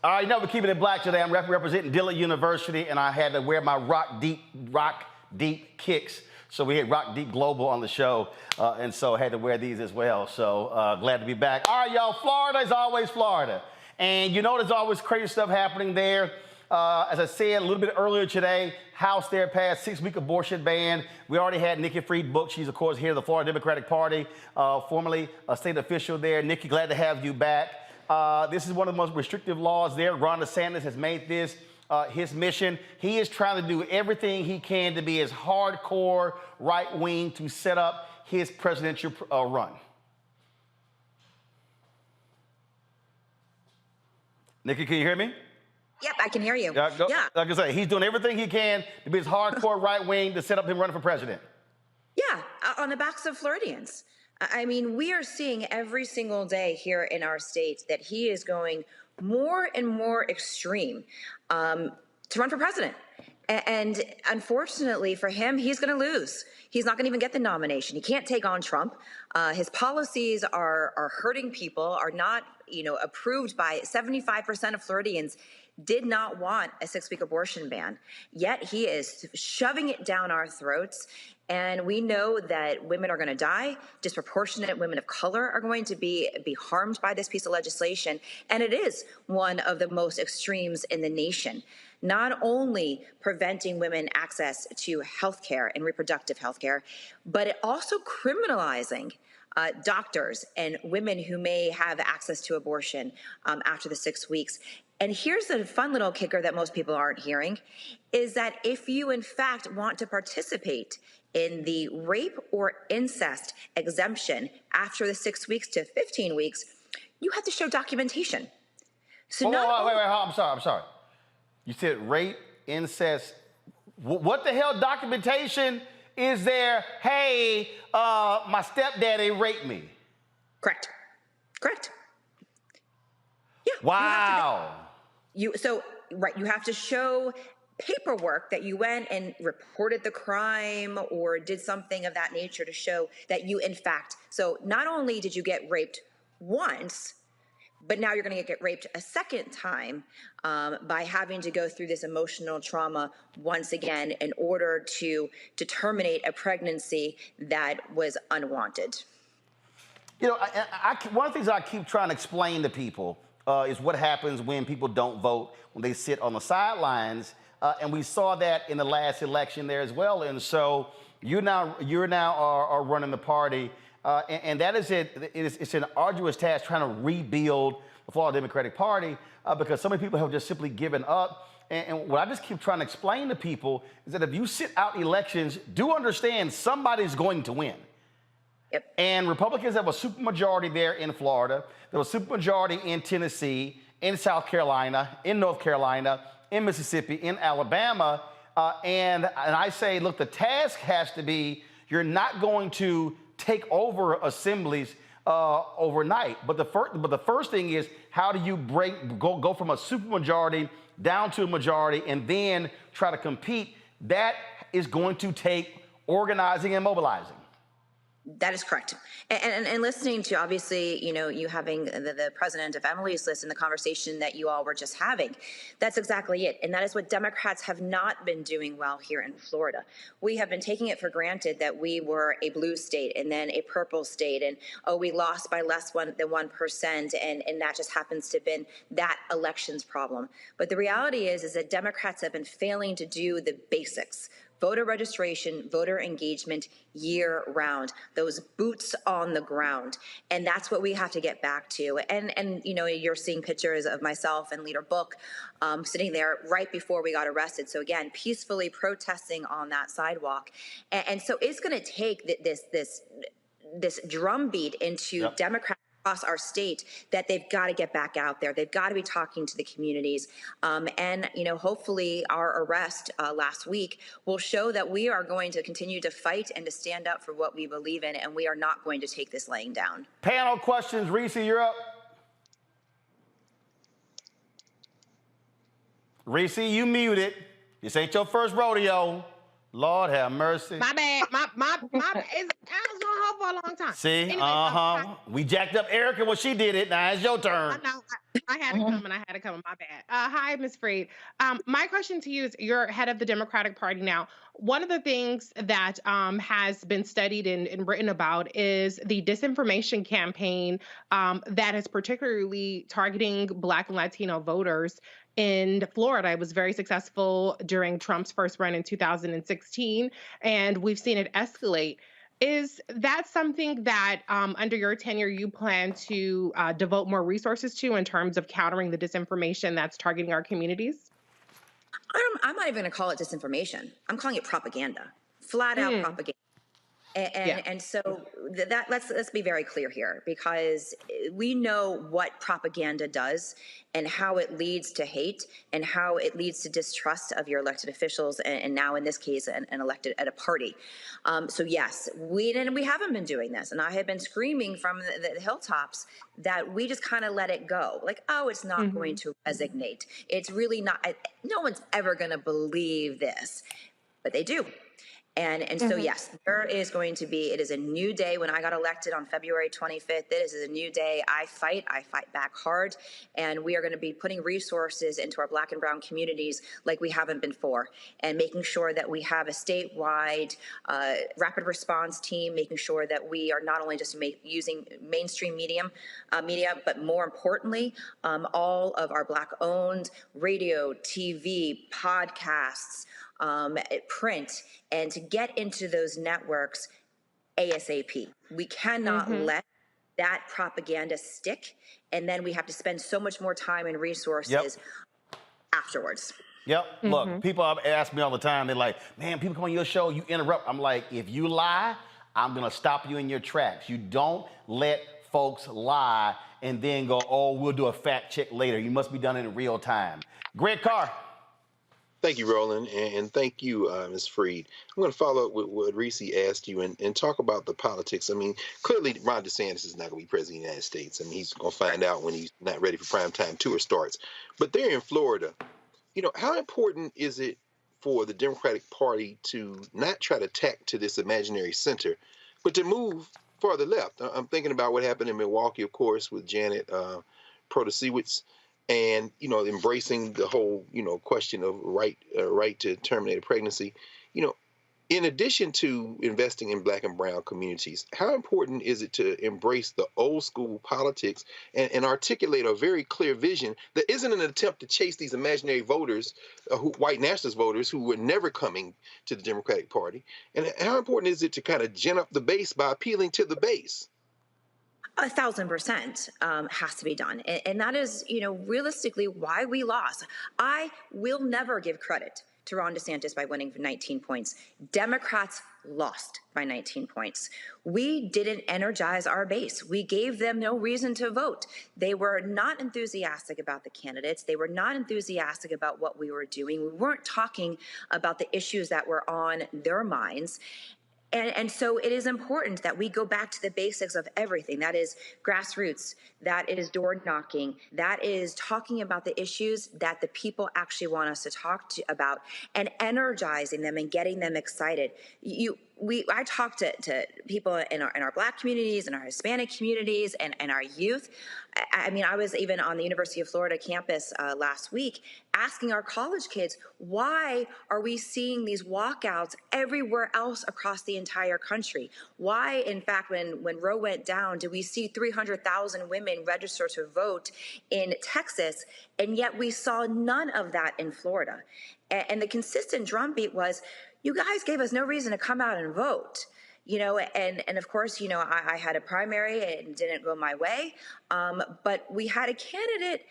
All right, you know we're keeping it black today. I'm representing Dillard University, and I had to wear my rock deep kicks. So we had Rock Deep Global on the show, and so I had to wear these as well. So glad to be back. All right, y'all, Florida is always Florida. And you know there's always crazy stuff happening there. As I said a little bit earlier today, House there passed 6-week abortion ban. We already had Nikki Fried booked. She's, of course, here at the Florida Democratic Party, formerly a state official there. Nikki, glad to have you back. This is one of the most restrictive laws there. Ron DeSantis has made this his mission. He is trying to do everything he can to be as hardcore right-wing to set up his presidential run. Nikki, can you hear me? Yep, I can hear you. Yeah. Like I say, he's doing everything he can to be as hardcore right-wing to set up him running for president. Yeah, on the backs of Floridians. I mean, we are seeing every single day here in our state that he is going more and more extreme to run for president. And unfortunately for him, he's going to lose. He's not going to even get the nomination. He can't take on Trump. His policies are hurting people, are not, approved by 75% of Floridians did not want a 6-week abortion ban. Yet he is shoving it down our throats. And we know that women are going to die. Disproportionate women of color are going to be harmed by this piece of legislation. And it is one of the most extremes in the nation. Not only preventing women access to health care and reproductive health care, but it also criminalizing doctors and women who may have access to abortion after the 6 weeks. And here's the fun little kicker that most people aren't hearing, is that if you in fact want to participate in the rape or incest exemption after the 6 weeks to 15 weeks, you have to show documentation. So wait, I'm sorry. You said rape, incest. What the hell documentation is there? Hey, my stepdaddy raped me. Correct. Yeah. Wow. You have to show paperwork that you went and reported the crime or did something of that nature to show that you in fact, so not only did you get raped once, but now you're going to get raped a second time by having to go through this emotional trauma once again in order to terminate a pregnancy that was unwanted. One of the things I keep trying to explain to people is what happens when people don't vote, when they sit on the sidelines. And we saw that in the last election there as well. And so you're now are running the party. And that is it. It's an arduous task trying to rebuild the Florida Democratic Party because so many people have just simply given up. And what I just keep trying to explain to people is that if you sit out elections, do understand somebody's going to win. Yep. And Republicans have a supermajority there in Florida. There was a supermajority in Tennessee, in South Carolina, in North Carolina, in Mississippi, in Alabama. And I say, look, the task has to be, you're not going to take over assemblies overnight. But the first thing is, how do you go from a supermajority down to a majority and then try to compete? That is going to take organizing and mobilizing. That is correct. And listening to, obviously, you having the president of Emily's List and the conversation that you all were just having, that's exactly it. And that is what Democrats have not been doing well here in Florida. We have been taking it for granted that we were a blue state and then a purple state. And, we lost by less than 1%. And that just happens to have been that elections problem. But the reality is that Democrats have been failing to do the basics. Voter registration, voter engagement year round, those boots on the ground. And that's what we have to get back to. And you're seeing pictures of myself and Leader Book sitting there right before we got arrested. So again, peacefully protesting on that sidewalk. And so it's going to take this drumbeat into Democrats across our state that they've got to get back out there. They've got to be talking to the communities. And hopefully our arrest last week will show that we are going to continue to fight and to stand up for what we believe in, and we are not going to take this laying down. Panel questions. Reese, you're up. Reese, you muted. This ain't your first rodeo. Lord have mercy. My bad. My bad. I was on hold for a long time. See, Anyway, we jacked up Erica when she did it. Now it's your turn. I had to come and I had to come. My bad. Hi, Ms. Freed. My question to you is, you're head of the Democratic Party now. One of the things that has been studied and written about is the disinformation campaign that is particularly targeting Black and Latino voters in Florida. It was very successful during Trump's first run in 2016, and we've seen it escalate. Is that something that under your tenure you plan to devote more resources to in terms of countering the disinformation that's targeting our communities? I'm not even going to call it disinformation. I'm calling it propaganda, flat out propaganda. And so that let's be very clear here, because we know what propaganda does and how it leads to hate and how it leads to distrust of your elected officials, and now in this case an elected at a party. So yes, we haven't been doing this, and I have been screaming from the hilltops that we just kind of let it go, like, oh, it's not going to resonate. It's really not. No one's ever going to believe this, but they do. And so, yes, there is going to be, it is a new day. When I got elected on February 25th, this is a new day. I fight back hard, and we are going to be putting resources into our Black and brown communities like we haven't been before, and making sure that we have a statewide rapid response team, making sure that we are not only just using mainstream media, but more importantly, all of our Black-owned radio, TV, podcasts, print, and to get into those networks ASAP. We cannot let that propaganda stick, and then we have to spend so much more time and resources afterwards. Look, people ask me all the time, they're like, man, people come on your show, you interrupt. I'm like, if you lie, I'm going to stop you in your tracks. You don't let folks lie and then go, oh, we'll do a fact check later. You must be done in real time. Greg Carr. Thank you, Roland, and thank you, Ms. Freed. I'm going to follow up with what Reese asked you and talk about the politics. I mean, clearly Ron DeSantis is not going to be president of the United States. I mean, he's going to find out when he's not ready for primetime tour starts. But they're in Florida. You know, how important is it for the Democratic Party to not try to tack to this imaginary center, but to move farther left? I'm thinking about what happened in Milwaukee, of course, with Janet Protasiewicz. And, you know, embracing the whole, you know, question of right to terminate a pregnancy. You know, in addition to investing in Black and brown communities, how important is it to embrace the old school politics and articulate a very clear vision that isn't an attempt to chase these imaginary voters, white nationalist voters who were never coming to the Democratic Party? And how important is it to kind of gin up the base by appealing to the base? 1,000% has to be done. And that is, you know, realistically why we lost. I will never give credit to Ron DeSantis by winning for 19 points. Democrats lost by 19 points. We didn't energize our base. We gave them no reason to vote. They were not enthusiastic about the candidates. They were not enthusiastic about what we were doing. We weren't talking about the issues that were on their minds. And so it is important that we go back to the basics of everything. That is grassroots, that is door knocking, that is talking about the issues that the people actually want us to talk about, and energizing them and getting them excited. I talk to people in our Black communities and our Hispanic communities and our youth. I mean, I was even on the University of Florida campus last week asking our college kids, why are we seeing these walkouts everywhere else across the entire country? Why, in fact, when Roe went down, did we see 300,000 women register to vote in Texas, and yet we saw none of that in Florida? And the consistent drumbeat was, you guys gave us no reason to come out and vote. You know, and of course, you know, I had a primary and it didn't go my way. But we had a candidate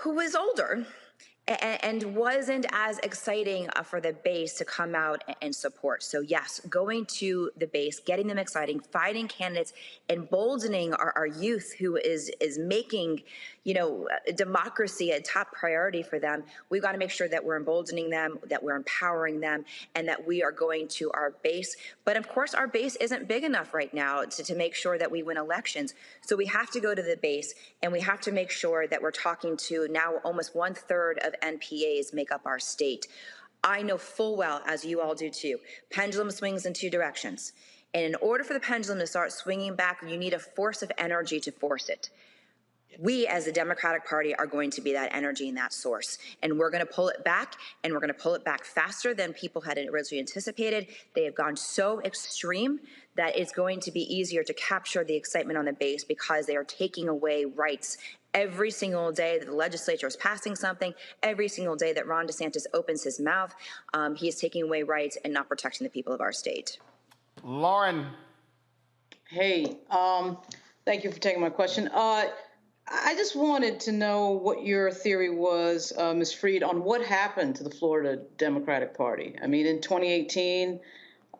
who was older and wasn't as exciting for the base to come out and support. So yes, going to the base, getting them exciting, fighting candidates, emboldening our youth who is making, you know, democracy a top priority for them. We've got to make sure that we're emboldening them, that we're empowering them, and that we are going to our base. But of course, our base isn't big enough right now to make sure that we win elections. So we have to go to the base, and we have to make sure that we're talking to now almost 1/3 of NPAs make up our state. I know full well, as you all do too, pendulum swings in two directions. And in order for the pendulum to start swinging back, you need a force of energy to force it. We, as the Democratic Party, are going to be that energy and that source. And we're going to pull it back, and we're going to pull it back faster than people had originally anticipated. They have gone so extreme that it's going to be easier to capture the excitement on the base because they are taking away rights. Every single day that the legislature is passing something, every single day that Ron DeSantis opens his mouth, he is taking away rights and not protecting the people of our state. Lauren. Hey, thank you for taking my question. I just wanted to know what your theory was, Ms. Freed, on what happened to the Florida Democratic Party. I mean, in 2018,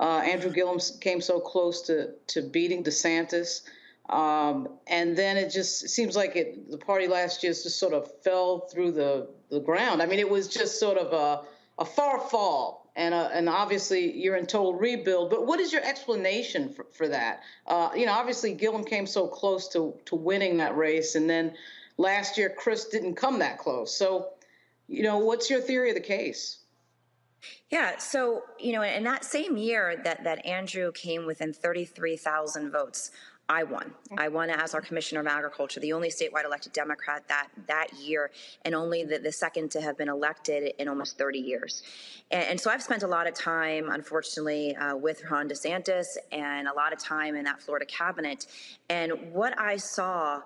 Andrew Gillum came so close to beating DeSantis. And then it just seems like the party last year just sort of fell through the ground. I mean, it was just sort of a far fall. And obviously you're in total rebuild. But what is your explanation for that? Obviously Gillum came so close to winning that race. And then last year, Chris didn't come that close. So, what's your theory of the case? Yeah, so, in that same year that Andrew came within 33,000 votes, I won. I won as our Commissioner of Agriculture, the only statewide elected Democrat that year, and only the second to have been elected in almost 30 years. And so I've spent a lot of time, unfortunately, with Ron DeSantis and a lot of time in that Florida cabinet. And what I saw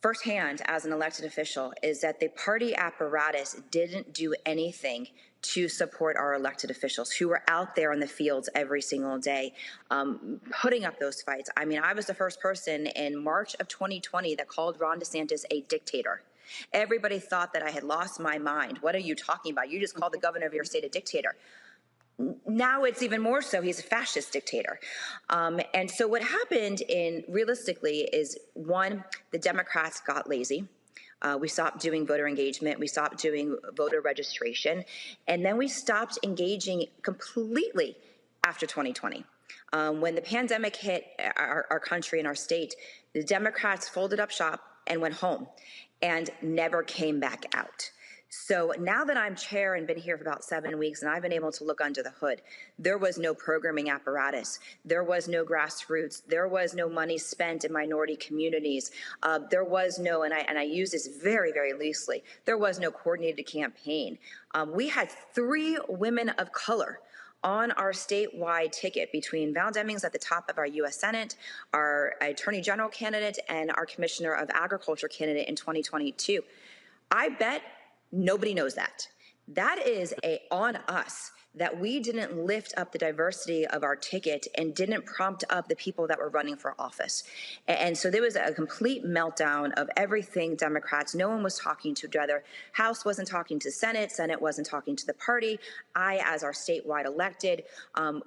firsthand as an elected official is that the party apparatus didn't do anything to support our elected officials who were out there in the fields every single day, putting up those fights. I mean, I was the first person in March of 2020 that called Ron DeSantis a dictator. Everybody thought that I had lost my mind. What are you talking about? You just called the governor of your state a dictator. Now it's even more so. He's a fascist dictator. And so what happened realistically is, one, the Democrats got lazy. We stopped doing voter engagement. We stopped doing voter registration. And then we stopped engaging completely after 2020. When the pandemic hit our country and our state, the Democrats folded up shop and went home and never came back out. So now that I'm chair and been here for about 7 weeks and I've been able to look under the hood, there was no programming apparatus. There was no grassroots. There was no money spent in minority communities. There was no, and I use this very, very loosely, there was no coordinated campaign. We had 3 women of color on our statewide ticket between Val Demings at the top of our U.S. Senate, our Attorney General candidate, and our Commissioner of Agriculture candidate in 2022. I bet nobody knows that. That is on us, that we didn't lift up the diversity of our ticket and didn't prompt up the people that were running for office. And so there was a complete meltdown of everything Democrats. No one was talking to each other. House wasn't talking to Senate. Senate wasn't talking to the party. I, as our statewide elected,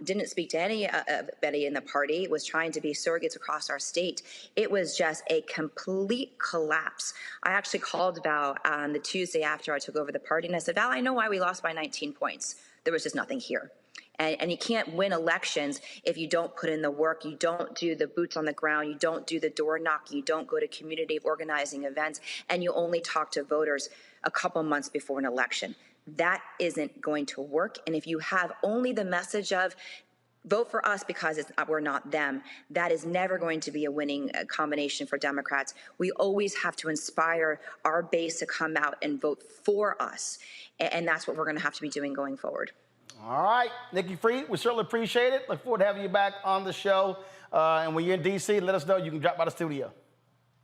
didn't speak to anybody in the party, was trying to be surrogates across our state. It was just a complete collapse. I actually called Val on the Tuesday after I took over the party, and I said, Val, I know why we lost by 19 points. There was just nothing here. And you can't win elections if you don't put in the work, you don't do the boots on the ground, you don't do the door knocking, you don't go to community organizing events, and you only talk to voters a couple months before an election. That isn't going to work. And if you have only the message of vote for us because we're not them, that is never going to be a winning combination for Democrats. We always have to inspire our base to come out and vote for us. And that's what we're going to have to be doing going forward. All right, Nikki Freed, we certainly appreciate it. Look forward to having you back on the show. And when you're in D.C., let us know. You can drop by the studio.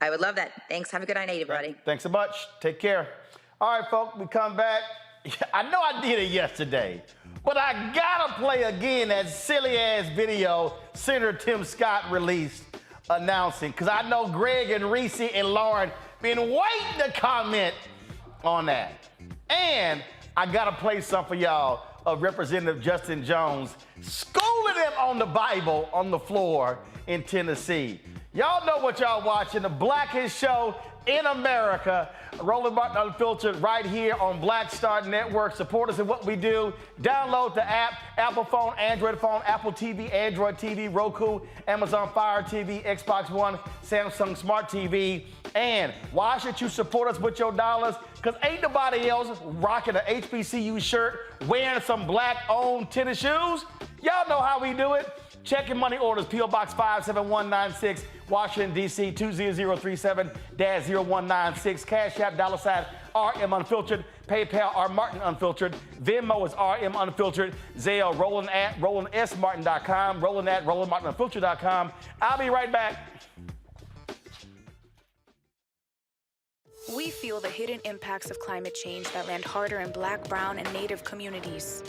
I would love that. Thanks. Have a good night, everybody. Thanks so much. Take care. All right, folks, we come back. I know I did it yesterday, but I gotta play again that silly-ass video Senator Tim Scott released announcing, because I know Greg and Reese and Lauren been waiting to comment on that. And I gotta play some for y'all of Representative Justin Jones schooling them on the Bible on the floor in Tennessee. Y'all know what y'all watching, the blackest show in America. Roland Martin Unfiltered right here on Black Star Network. Support us in what we do. Download the app, Apple phone, Android phone, Apple TV, Android TV, Roku, Amazon Fire TV, Xbox One, Samsung Smart TV. And why should you support us with your dollars? Because ain't nobody else rocking an HBCU shirt, wearing some black-owned tennis shoes. Y'all know how we do it. Check your money orders, P.O. Box 57196, Washington, D.C. 20037-0196. Cash App, $RM Unfiltered. PayPal, R Martin Unfiltered. Venmo is RM Unfiltered. Zelle, Roland@RolandSMartin.com. Roland@RolandMartinUnfiltered.com. I'll be right back. We feel the hidden impacts of climate change that land harder in Black, brown, and Native communities.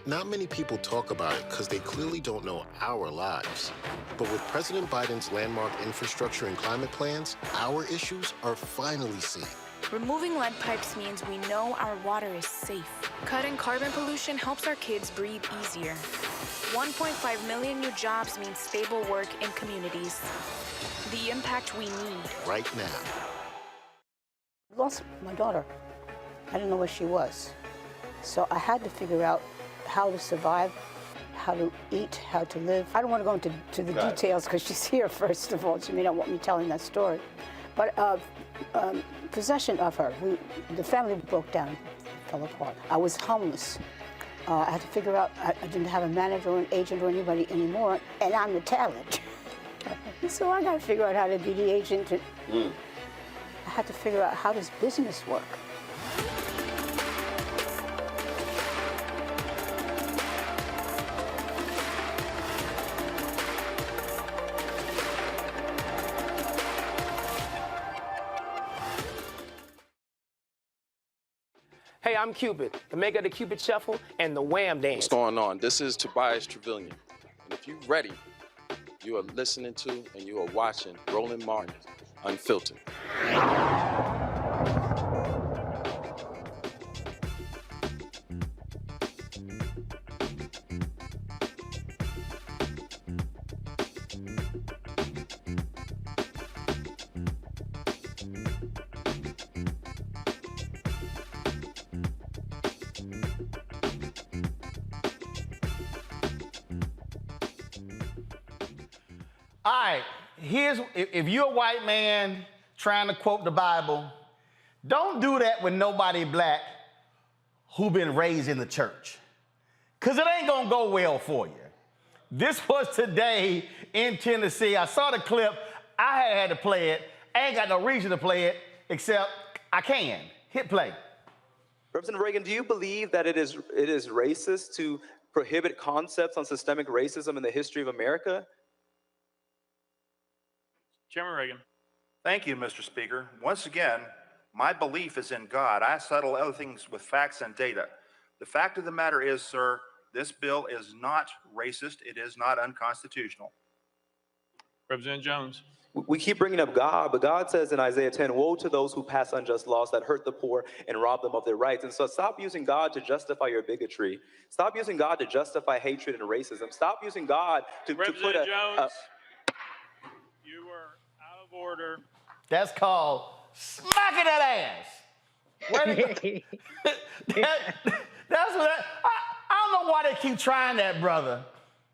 Not many people talk about it because they clearly don't know our lives. But with President Biden's landmark infrastructure and climate plans, our issues are finally seen. Removing lead pipes means we know our water is safe. Cutting carbon pollution helps our kids breathe easier. 1.5 million new jobs means stable work in communities. The impact we need. Right now. I lost my daughter. I didn't know where she was. So I had to figure out how to survive, how to eat, how to live. I don't want to go into the details because she's here, first of all. She may not want me telling that story. But possession of her, the family broke down, fell apart. I was homeless. I had to figure out, I didn't have a manager or an agent or anybody anymore, and I'm the talent. So I got to figure out how to be the agent. I had to figure out, how does business work? Hey, I'm Cupid, the maker of the Cupid Shuffle and the Wham Dance. What's going on? This is Tobias Trevelyan. And if you're ready, you are listening to and you are watching Roland Martin Unfiltered. All right, if you're a white man trying to quote the Bible, don't do that with nobody black who been raised in the church, because it ain't gonna go well for you. This was today in Tennessee. I saw the clip. I had to play it. I ain't got no reason to play it, except I can. Hit play. Representative Reagan, do you believe that it is racist to prohibit concepts on systemic racism in the history of America? Chairman Reagan. Thank you, Mr. Speaker. Once again, my belief is in God. I settle other things with facts and data. The fact of the matter is, sir, this bill is not racist. It is not unconstitutional. Representative Jones. We keep bringing up God, but God says in Isaiah 10, woe to those who pass unjust laws that hurt the poor and rob them of their rights. And so stop using God to justify your bigotry. Stop using God to justify hatred and racism. Stop using God to put a... Jones, you are out of order. That's called smacking that ass. That's what I don't know why they keep trying that, brother.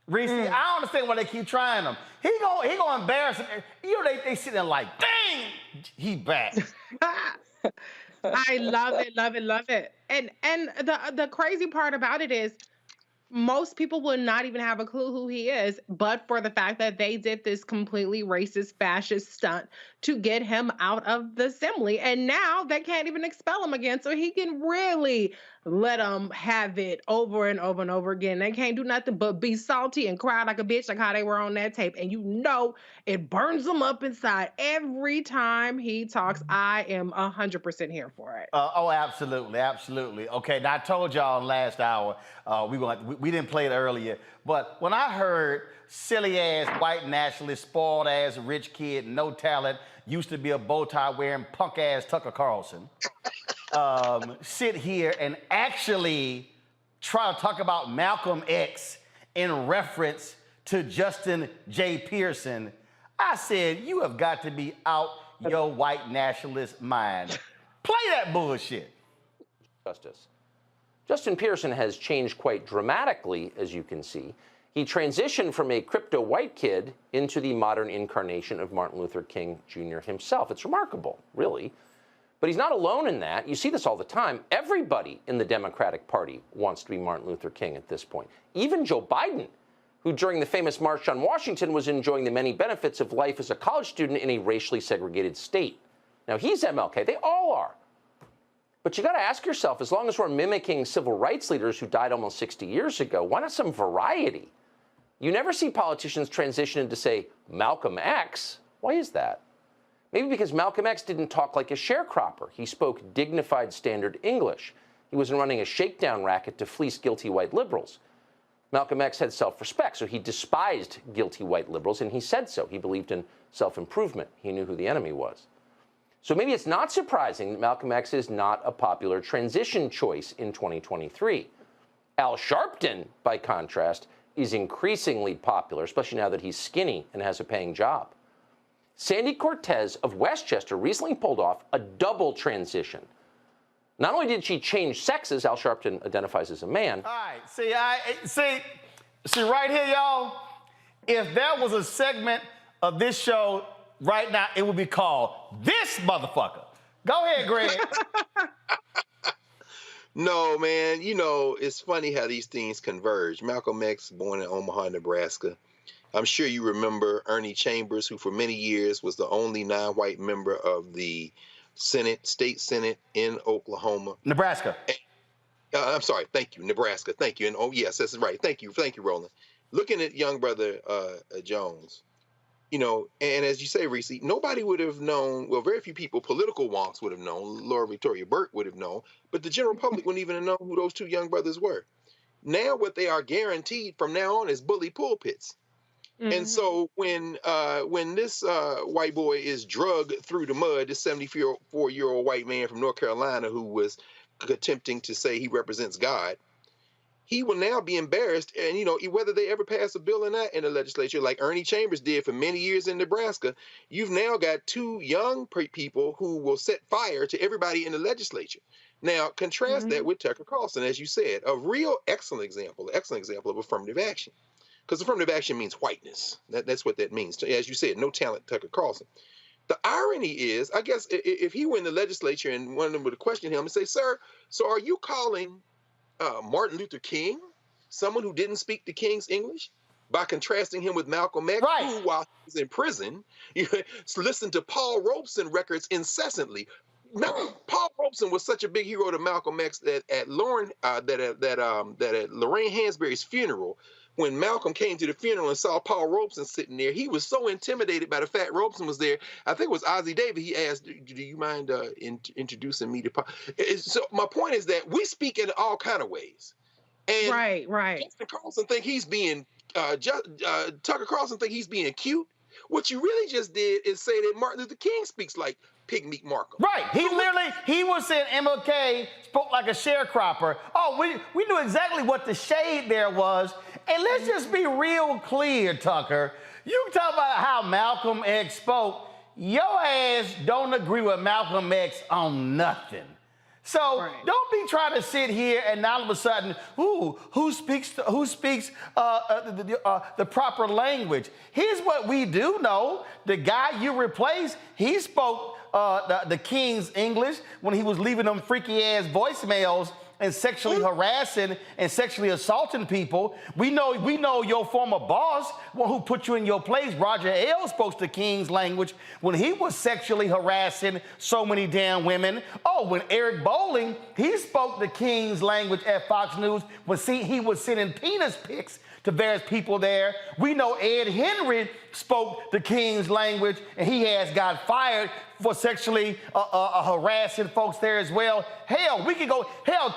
Reese, I don't understand why they keep trying him. He gonna embarrass him. You know, they sitting there like, dang, he back. I love it, love it, love it. And the crazy part about it is, most people will not even have a clue who he is, but for the fact that they did this completely racist, fascist stunt to get him out of the assembly. And now they can't even expel him again. So he can really let them have it over and over and over again. They can't do nothing but be salty and cry like a bitch, like how they were on that tape. And you know, it burns them up inside every time he talks. I am 100% here for it. Oh, absolutely, absolutely. Okay, now I told y'all last hour, we didn't play it earlier, but when I heard silly ass white nationalist, spoiled ass rich kid, no talent, used to be a bow tie wearing punk ass Tucker Carlson, sit here and actually try to talk about Malcolm X in reference to Justin J. Pearson, I said, you have got to be out your white nationalist mind. Play that bullshit. Justice. Justin Pearson has changed quite dramatically, as you can see. He transitioned from a crypto white kid into the modern incarnation of Martin Luther King Jr. himself. It's remarkable, really. But he's not alone in that. You see this all the time. Everybody in the Democratic Party wants to be Martin Luther King at this point. Even Joe Biden, who during the famous March on Washington was enjoying the many benefits of life as a college student in a racially segregated state. Now, he's MLK. They all are. But you got to ask yourself, as long as we're mimicking civil rights leaders who died almost 60 years ago, why not some variety? You never see politicians transition into, say, Malcolm X. Why is that? Maybe because Malcolm X didn't talk like a sharecropper. He spoke dignified standard English. He wasn't running a shakedown racket to fleece guilty white liberals. Malcolm X had self-respect, so he despised guilty white liberals, and he said so. He believed in self-improvement. He knew who the enemy was. So maybe it's not surprising that Malcolm X is not a popular transition choice in 2023. Al Sharpton, by contrast, is increasingly popular, especially now that he's skinny and has a paying job. Sandy Cortez of Westchester recently pulled off a double transition. Not only did she change sexes, Al Sharpton identifies as a man. All right, see right here, y'all. If there was a segment of this show right now, it would be called This Motherfucker. Go ahead, Greg. No, man, you know, it's funny how these things converge. Malcolm X, born in Omaha, Nebraska. I'm sure you remember Ernie Chambers, who for many years was the only non-white member of the Senate, state Senate in Oklahoma. Nebraska. I'm sorry. Thank you. Nebraska. Thank you. And oh, yes, that's right. Thank you. Thank you, Roland. Looking at young brother Jones, you know, and as you say, Reese, nobody would have known, well, very few people, political wonks would have known, Laura Victoria Burke would have known, but the general public wouldn't even have known who those two young brothers were. Now what they are guaranteed from now on is bully pulpits. Mm-hmm. And so when this white boy is drugged through the mud, this 74-year-old white man from North Carolina who was attempting to say he represents God, he will now be embarrassed. And, you know, whether they ever pass a bill or not in the legislature, like Ernie Chambers did for many years in Nebraska, you've now got two young people who will set fire to everybody in the legislature. Now, contrast that with Tucker Carlson, as you said, a real excellent example of affirmative action. Because affirmative action means whiteness. That's what that means. As you said, no talent, Tucker Carlson. The irony is, I guess, if he were in the legislature and one of them would question him and say, sir, so are you calling Martin Luther King someone who didn't speak the King's English by contrasting him with Malcolm X, who, while he was in prison, listened to Paul Robeson records incessantly. Paul Robeson was such a big hero to Malcolm X that at Lorraine Hansberry's funeral, when Malcolm came to the funeral and saw Paul Robeson sitting there, he was so intimidated by the fact Robeson was there. I think it was Ozzie Davis. He asked, do you mind introducing me to Paul? So my point is that we speak in all kind of ways. And right. Tucker Carlson think he's being Tucker Carlson think he's being cute. What you really just did is say that Martin Luther King speaks like Pygmy Markham. Right. He was saying MLK spoke like a sharecropper. Oh, we knew exactly what the shade there was. And let's just be real clear, Tucker. You talk about how Malcolm X spoke. Your ass don't agree with Malcolm X on nothing. So don't be trying to sit here and all of a sudden, who speaks the proper language? Here's what we do know: the guy you replaced, he spoke the King's English when he was leaving them freaky ass voicemails and sexually harassing and sexually assaulting people. We know your former boss, one who put you in your place, Roger Ailes, spoke the King's language when he was sexually harassing so many damn women. Oh, when Eric Bolling, he spoke the King's language at Fox News when he was sending penis pics to various people there. We know Ed Henry spoke the King's language, and he has got fired for sexually harassing folks there as well. Hell, we could go,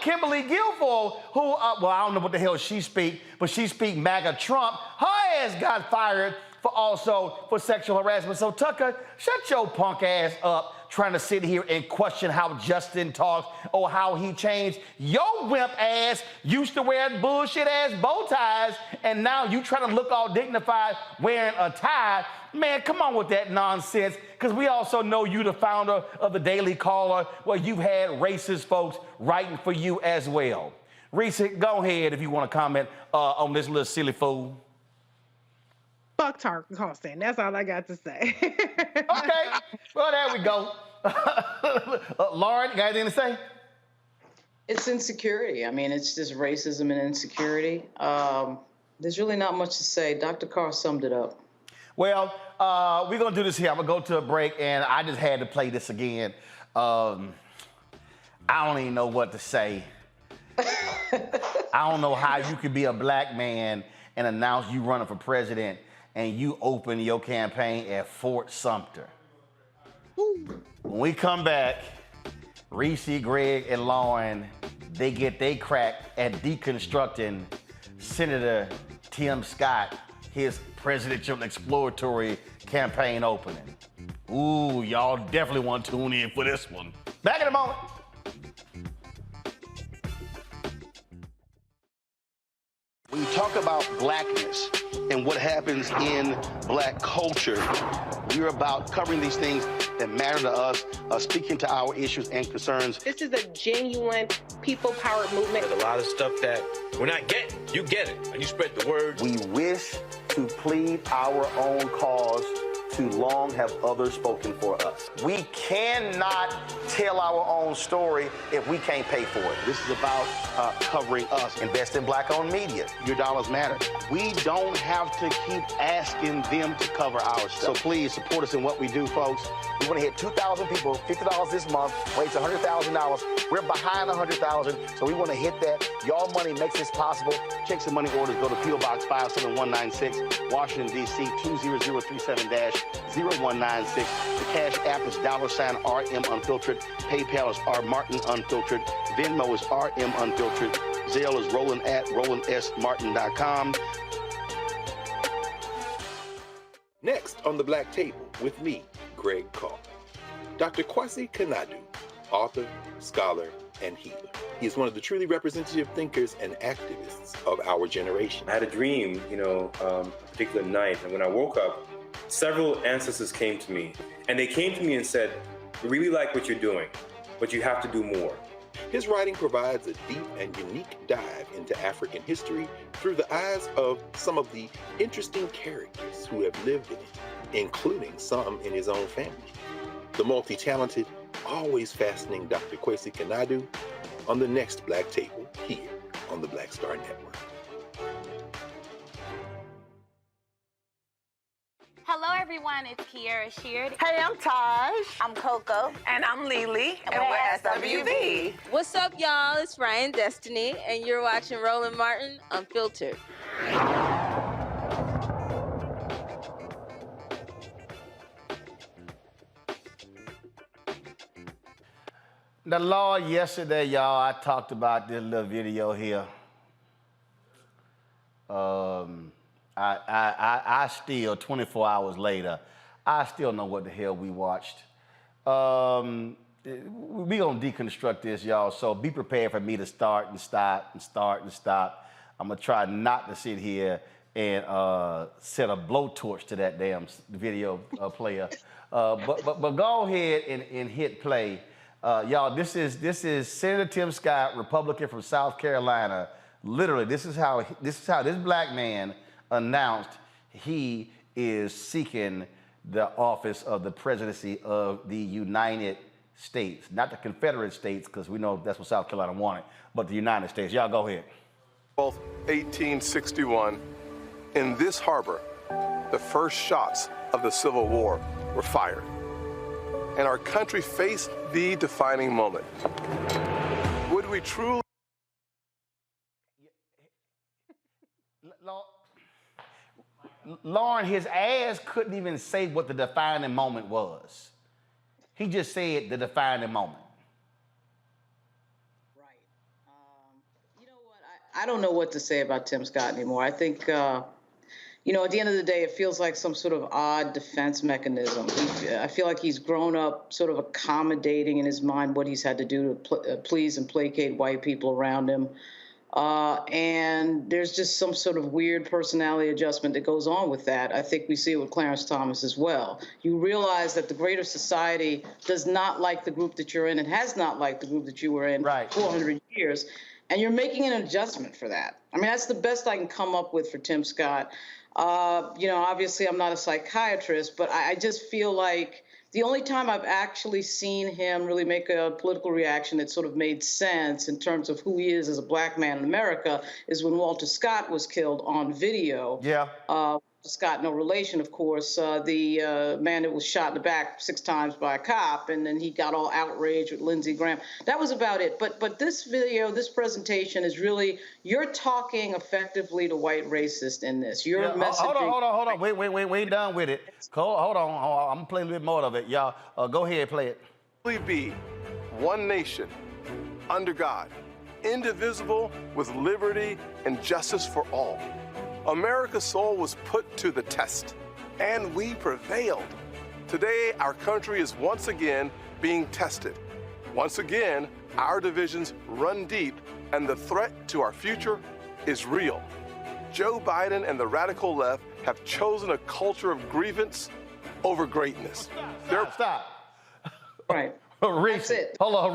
Kimberly Guilfoyle, who, well, I don't know what the hell she speak, but she speak MAGA Trump. Her ass got fired for sexual harassment. So Tucker, shut your punk ass up trying to sit here and question how Justin talks or how he changed. Your wimp ass used to wear bullshit ass bow ties, and now you trying to look all dignified wearing a tie. Man, come on with that nonsense, because we also know you the founder of the Daily Caller, where you've had racist folks writing for you as well. Reese, go ahead if you want to comment on this little silly fool. Fuck Tucker Carlson. That's all I got to say. Okay. Well, there we go. Lauren, got anything to say? It's insecurity. I mean, it's just racism and insecurity. There's really not much to say. Dr. Carr summed it up. Well, we're going to do this here. I'm going to go to a break, and I just had to play this again. I don't even know what to say. I don't know how you could be a black man and announce you running for president and you open your campaign at Fort Sumter. When we come back, Reese, Greg, and Lauren, they get their crack at deconstructing Senator Tim Scott, his presidential exploratory campaign opening. Ooh, y'all definitely want to tune in for this one. Back in a moment. When you talk about blackness and what happens in black culture, we're about covering these things that matter to us, speaking to our issues and concerns. This is a genuine people-powered movement. There's a lot of stuff that we're not getting. You get it, and you spread the word. We wish to plead our own cause. Too long have others spoken for us. We cannot tell our own story if we can't pay for it. This is about covering us. Invest in black-owned media. Your dollars matter. We don't have to keep asking them to cover our stuff. So please support us in what we do, folks. We want to hit 2,000 people, $50 this month, raise $100,000. We're behind 100,000, so we want to hit that. Y'all money makes this possible. Checks and money orders go to P.O. Box 57196, Washington, D.C. 20037-0196. The Cash App is $RM Unfiltered. PayPal is R Martin Unfiltered. Venmo is RM Unfiltered. Zelle is Roland@RolandSMartin.com. Next on the Black Table with me, Greg Carr, Dr. Kwasi Kanadu, author, scholar, and healer. He is one of the truly representative thinkers and activists of our generation. I had a dream, a particular night, and when I woke up, several ancestors came to me, and they came to me and said, "We really like what you're doing, but you have to do more." His writing provides a deep and unique dive into African history through the eyes of some of the interesting characters who have lived in it, including some in his own family. The multi-talented, always fascinating Dr. Kwasi Kanadu on the next Black Table here on the Black Star Network. Hello, everyone. It's Kiara Sheard. Hey, I'm Taj. I'm Coco. And I'm Lily. And we're SWV. What's up, y'all? It's Ryan Destiny, and you're watching Roland Martin Unfiltered. The law yesterday, y'all, I talked about this little video here. I still, 24 hours later, I still know what the hell we watched. We gonna deconstruct this, y'all, so be prepared for me to start and stop and start and stop. I'm gonna try not to sit here and set a blowtorch to that damn video player. But go ahead and hit play. Y'all, this is Senator Tim Scott, Republican from South Carolina. Literally, this is how this black man announced he is seeking the office of the presidency of the United States, not the Confederate States, because we know that's what South Carolina wanted, but the United States. Y'all go ahead. Both 1861, in this harbor, the first shots of the Civil War were fired, and our country faced the defining moment. Would we truly? Lauren, his ass couldn't even say what the defining moment was. He just said the defining moment. Right. You know what? I don't know what to say about Tim Scott anymore. I think, at the end of the day, it feels like some sort of odd defense mechanism. I feel like he's grown up sort of accommodating in his mind what he's had to do to please and placate white people around him. And there's just some sort of weird personality adjustment that goes on with that. I think we see it with Clarence Thomas as well. You realize that the greater society does not like the group that you're in and has not liked the group that you were in for 400 years. And you're making an adjustment for that. I mean, that's the best I can come up with for Tim Scott. Obviously I'm not a psychiatrist, but I just feel like The only time I've actually seen him really make a political reaction that sort of made sense in terms of who he is as a black man in America is when Walter Scott was killed on video. Yeah. Scott, no relation, of course, the man that was shot in the back 6 times by a cop, and then he got all outraged with Lindsey Graham. That was about it. But this video, this presentation is really, you're talking effectively to white racists in this. You're messaging. Hold on. Wait, we ain't done with it. Hold on. I'm gonna play a little bit more of it, y'all. Go ahead, play it. We be one nation, under God, indivisible, with liberty and justice for all. America's soul was put to the test, and we prevailed. Today, our country is once again being tested. Once again, our divisions run deep, and the threat to our future is real. Joe Biden and the radical left have chosen a culture of grievance over greatness. Stop. Right. Reese, hold on,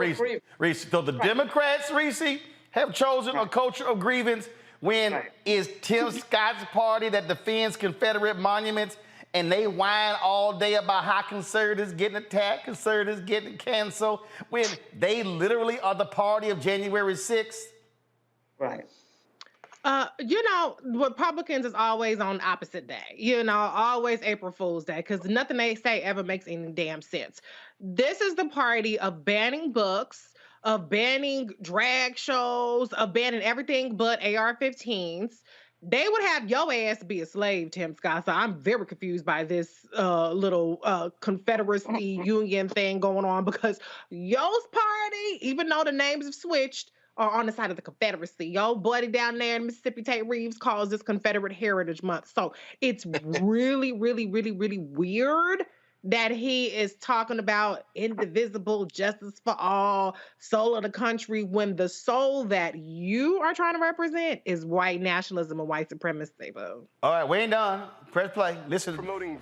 Reese. So the Democrats, Reese, have chosen a culture of grievance when it's Tim Scott's party that defends Confederate monuments, and they whine all day about how conservatives getting attacked, conservatives getting canceled, when they literally are the party of January 6th. Right. Republicans is always on the opposite day. Always April Fool's Day, because nothing they say ever makes any damn sense. This is the party of banning books, of banning drag shows, of banning everything but AR-15s. They would have your ass be a slave, Tim Scott. So I'm very confused by this little Confederacy union thing going on, because yo's party, even though the names have switched, are on the side of the Confederacy. Yo buddy down there in Mississippi, Tate Reeves, calls this Confederate Heritage Month. So it's really, really, really, really weird that he is talking about indivisible justice for all, soul of the country, when the soul that you are trying to represent is white nationalism and white supremacy, boo. All right, we ain't done. Press play. Listen. Promoting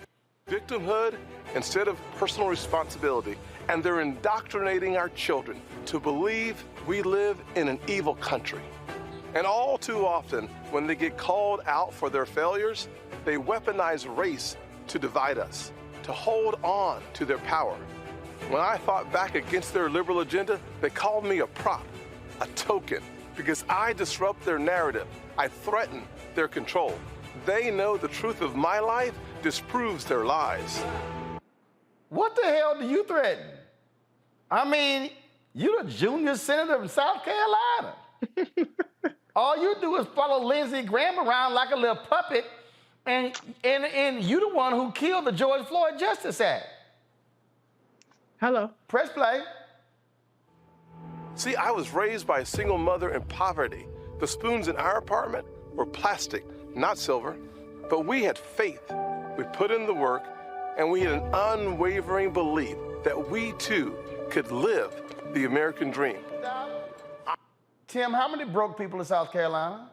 victimhood instead of personal responsibility, and they're indoctrinating our children to believe we live in an evil country. And all too often, when they get called out for their failures, they weaponize race to divide us, to hold on to their power. When I fought back against their liberal agenda, they called me a prop, a token, because I disrupt their narrative. I threaten their control. They know the truth of my life disproves their lies. What the hell do you threaten? I mean, you're the junior senator from South Carolina. All you do is follow Lindsey Graham around like a little puppet, and you the one who killed the George Floyd Justice Act. Hello. Press play. See, I was raised by a single mother in poverty. The spoons in our apartment were plastic, not silver. But we had faith. We put in the work, and we had an unwavering belief that we too could live the American dream. Tim, how many broke people in South Carolina?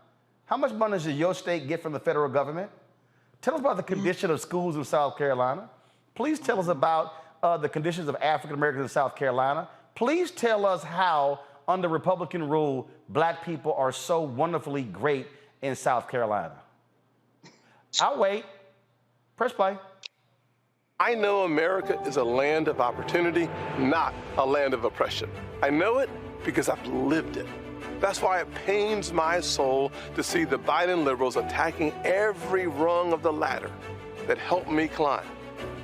How much money does your state get from the federal government? Tell us about the condition of schools in South Carolina. Please tell us about the conditions of African Americans in South Carolina. Please tell us how, under Republican rule, black people are so wonderfully great in South Carolina. I'll wait. Press play. I know America is a land of opportunity, not a land of oppression. I know it because I've lived it. That's why it pains my soul to see the Biden liberals attacking every rung of the ladder that helped me climb.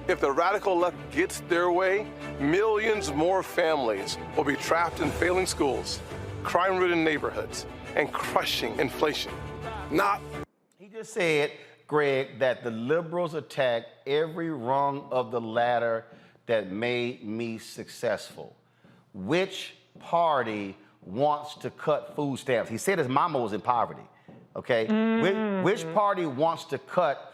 If the radical left gets their way, millions more families will be trapped in failing schools, crime-ridden neighborhoods, and crushing inflation. He just said, Greg, that the liberals attack every rung of the ladder that made me successful. Which party wants to cut food stamps? He said his mama was in poverty. Okay, which party wants to cut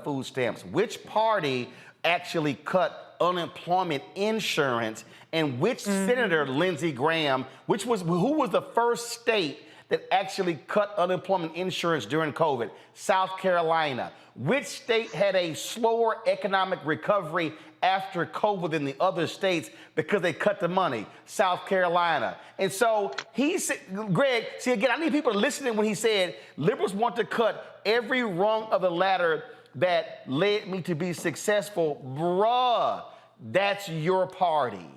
food stamps? Which party actually cut unemployment insurance? And which senator, Lindsey Graham, who was the first state that actually cut unemployment insurance during COVID? South Carolina. Which state had a slower economic recovery after COVID than the other states because they cut the money? South Carolina. And so he said, Greg, see again, I need people to listen when he said liberals want to cut every rung of the ladder that led me to be successful, bruh, that's your party.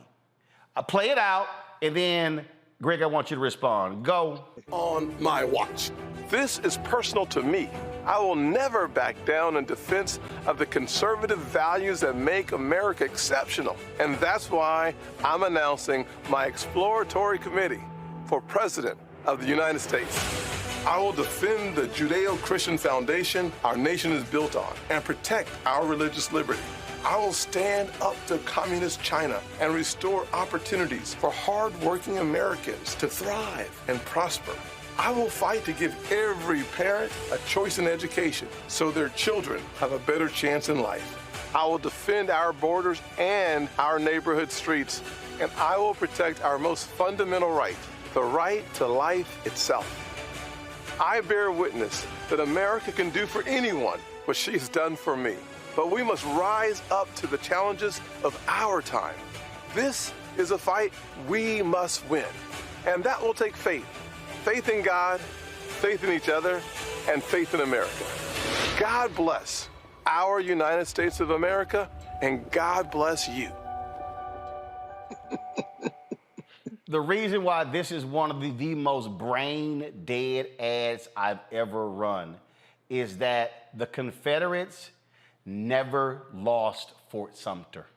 I play it out, and then, Greg, I want you to respond. Go. On my watch. This is personal to me. I will never back down in defense of the conservative values that make America exceptional. And that's why I'm announcing my exploratory committee for President of the United States. I will defend the Judeo-Christian foundation our nation is built on and protect our religious liberty. I will stand up to communist China and restore opportunities for hardworking Americans to thrive and prosper. I will fight to give every parent a choice in education so their children have a better chance in life. I will defend our borders and our neighborhood streets, and I will protect our most fundamental right, the right to life itself. I bear witness that America can do for anyone what she's done for me, but we must rise up to the challenges of our time. This is a fight we must win, and that will take faith. Faith in God, faith in each other, and faith in America. God bless our United States of America, and God bless you. The reason why this is one of the most brain-dead ads I've ever run is that the Confederates never lost Fort Sumter.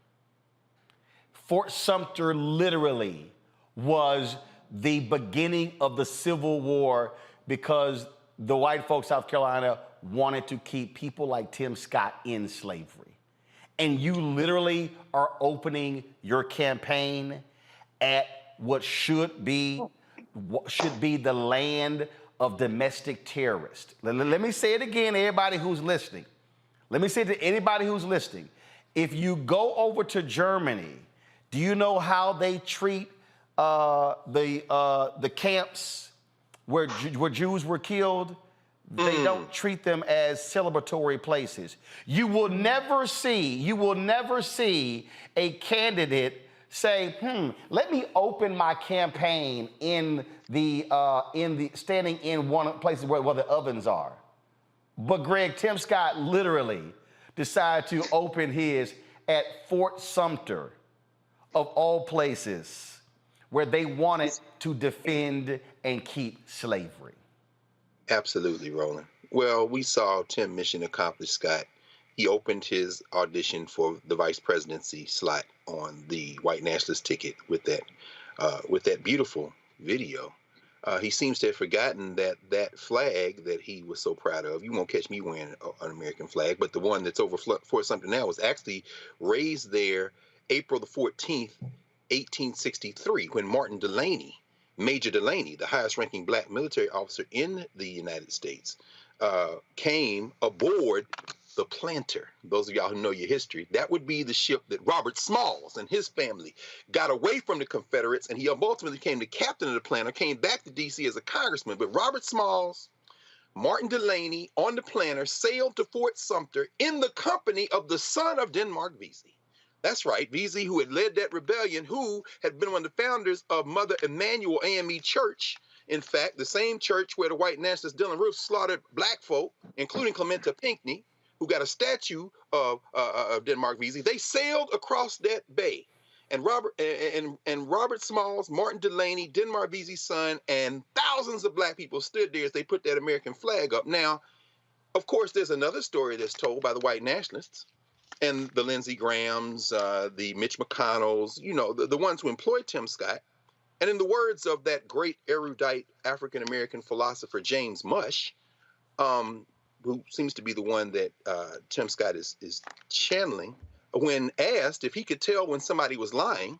Fort Sumter literally was the beginning of the Civil War because the white folks of South Carolina wanted to keep people like Tim Scott in slavery. And you literally are opening your campaign at what should be the land of domestic terrorists. Let me say it again, everybody who's listening. Let me say it to anybody who's listening. If you go over to Germany, do you know how they treat the camps where Jews were killed? They don't treat them as celebratory places. You will never see a candidate say, let me open my campaign in the standing in one places where the ovens are. But Greg, Tim Scott literally decided to open his at Fort Sumter, of all places, where they wanted to defend and keep slavery. Absolutely, Roland. Well, we saw Tim mission accomplished, Scott. He opened his audition for the vice presidency slot on the white nationalist ticket with that beautiful video. He seems to have forgotten that flag that he was so proud of. You won't catch me wearing an American flag, but the one that's over Fort Sumter now was actually raised there April the 14th, 1863, when Martin Delany, Major Delany, the highest-ranking black military officer in the United States, came aboard the Planter. Those of y'all who know your history, that would be the ship that Robert Smalls and his family got away from the Confederates, and he ultimately became the captain of the Planter, came back to D.C. as a congressman. But Robert Smalls, Martin Delany on the Planter sailed to Fort Sumter in the company of the son of Denmark Vesey. That's right, Vesey, who had led that rebellion, who had been one of the founders of Mother Emanuel AME Church. In fact, the same church where the white nationalist Dylan Roof slaughtered black folk, including Clementa Pinckney, who got a statue of Denmark Vesey. They sailed across that bay. And Robert Smalls, Martin Delany, Denmark Vesey's son, and thousands of black people stood there as they put that American flag up. Now, of course, there's another story that's told by the white nationalists and the Lindsey Grahams, the Mitch McConnells, you know, the ones who employed Tim Scott. And in the words of that great erudite African-American philosopher, James Mush, who seems to be the one that Tim Scott is channeling, when asked if he could tell when somebody was lying,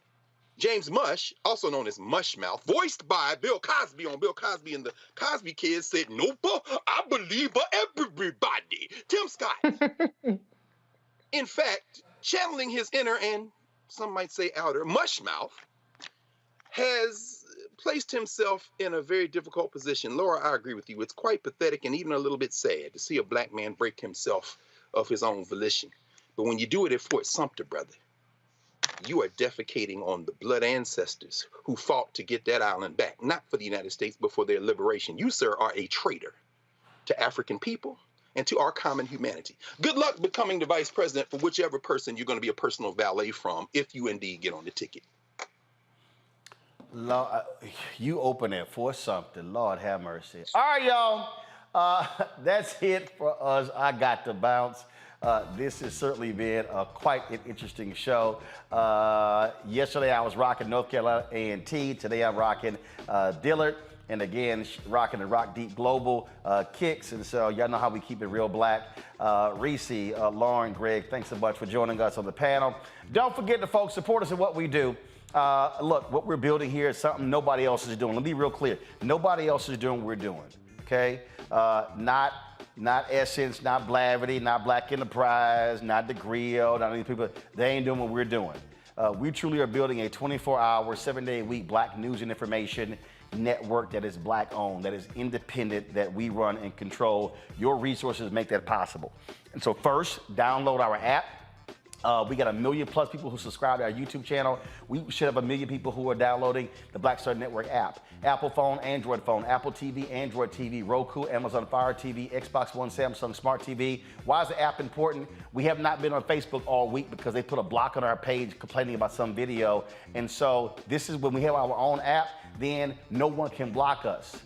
James Mush, also known as Mushmouth, voiced by Bill Cosby on Bill Cosby and the Cosby Kids, said, "Nope, I believe everybody." Tim Scott, in fact, channeling his inner and some might say outer Mushmouth, has placed himself in a very difficult position. Laura, I agree with you. It's quite pathetic and even a little bit sad to see a black man break himself of his own volition. But when you do it at Fort Sumter, brother, you are defecating on the blood ancestors who fought to get that island back, not for the United States, but for their liberation. You, sir, are a traitor to African people, and to our common humanity. Good luck becoming the vice president for whichever person you're going to be a personal valet from, if you indeed get on the ticket. Lord, you open it for something. Lord have mercy. All right, y'all. That's it for us. I got to bounce. This has certainly been quite an interesting show. Yesterday I was rocking North Carolina A&T. Today I'm rocking Dillard. And again, rocking the Rock Deep Global kicks. And so y'all know how we keep it real black. Reese, Lauren, Greg, thanks so much for joining us on the panel. Don't forget to, folks, support us in what we do. Look, what we're building here is something nobody else is doing. Let me be real clear. Nobody else is doing what we're doing, okay? Not Essence, not Blavity, not Black Enterprise, not The Grill, not any people. They ain't doing what we're doing. We truly are building a 24-hour, 7-day-a-week black news and information network that is black owned, that is independent, that we run and control. Your resources make that possible. And so first, download our app. We got 1 million plus people who subscribe to our YouTube channel. We should have 1 million people who are downloading the Black Star Network app. Apple phone, Android phone, Apple TV, Android TV, Roku, Amazon Fire TV, Xbox One, Samsung Smart TV. Why is the app important? We have not been on Facebook all week because they put a block on our page complaining about some video. And so this is when we have our own app, then no one can block us.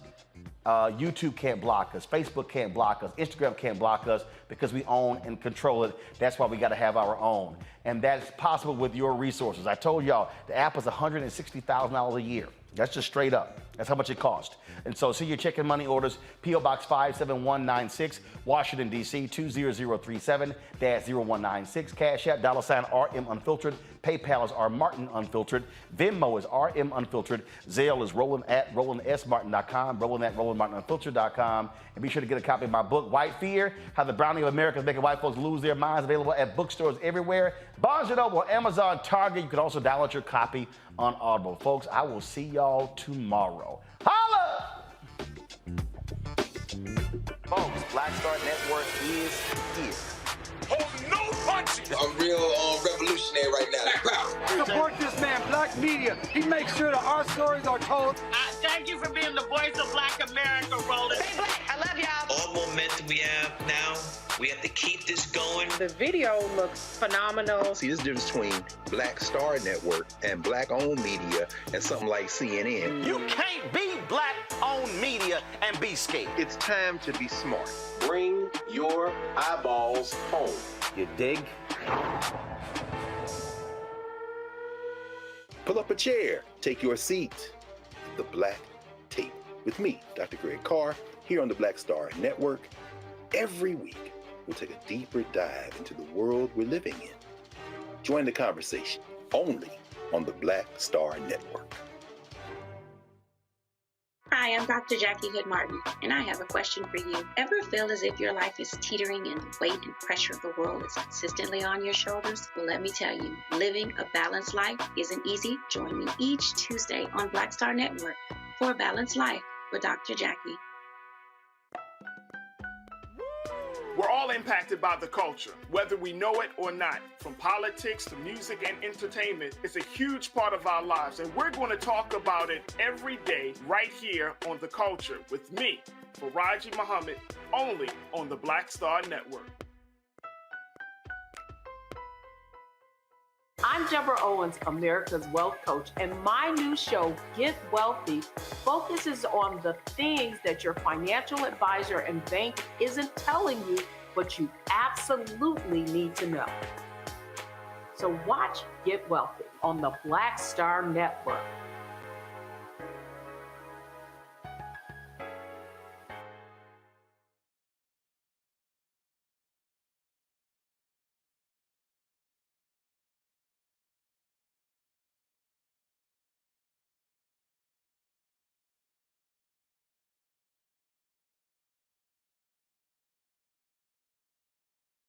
YouTube can't block us, Facebook can't block us, Instagram can't block us because we own and control it. That's why we got to have our own. And that's possible with your resources. I told y'all, the app is $160,000 a year. That's just straight up. That's how much it costs. And so see your check and money orders, P.O. Box 57196, Washington, D.C. 20037-0196. Cash App, $RM Unfiltered. PayPal is R Martin Unfiltered. Venmo is RM Unfiltered. Zelle is Roland@RolandSMartin.com, Roland@RolandMartinUnfiltered.com. And be sure to get a copy of my book, White Fear, How the Browning of America is Making White Folks Lose Their Minds, available at bookstores everywhere. Barnes & Noble, Amazon, Target. You can also download your copy on Audible. Folks, I will see y'all tomorrow. Holla! Folks, Black Star Network is here. Oh, no punches! I'm real revolutionary right now. Support this man, Black Media. He makes sure that our stories are told. Thank you for being the voice of Black America, Roland. Stay black. I love y'all. All momentum we have now, we have to keep this going. The video looks phenomenal. See, there's a difference between Black Star Network and black-owned media and something like CNN. You can't be black-owned media and be scared. It's time to be smart. Bring your eyeballs home. You dig? Pull up a chair. Take your seat. The Black Tape. With me, Dr. Greg Carr, here on the Black Star Network. Every week, we'll take a deeper dive into the world we're living in. Join the conversation only on the Black Star Network. Hi, I'm Dr. Jackie Hood Martin, and I have a question for you. Ever feel as if your life is teetering and the weight and pressure of the world is consistently on your shoulders? Well, let me tell you, living a balanced life isn't easy. Join me each Tuesday on Black Star Network for A Balanced Life with Dr. Jackie. We're all impacted by the culture, whether we know it or not. From politics to music and entertainment, it's a huge part of our lives, and we're going to talk about it every day right here on The Culture with me, Faraji Muhammad, only on the Black Star Network. I'm Deborah Owens, America's Wealth Coach, and my new show, Get Wealthy, focuses on the things that your financial advisor and bank isn't telling you, but you absolutely need to know. So watch Get Wealthy on the Black Star Network.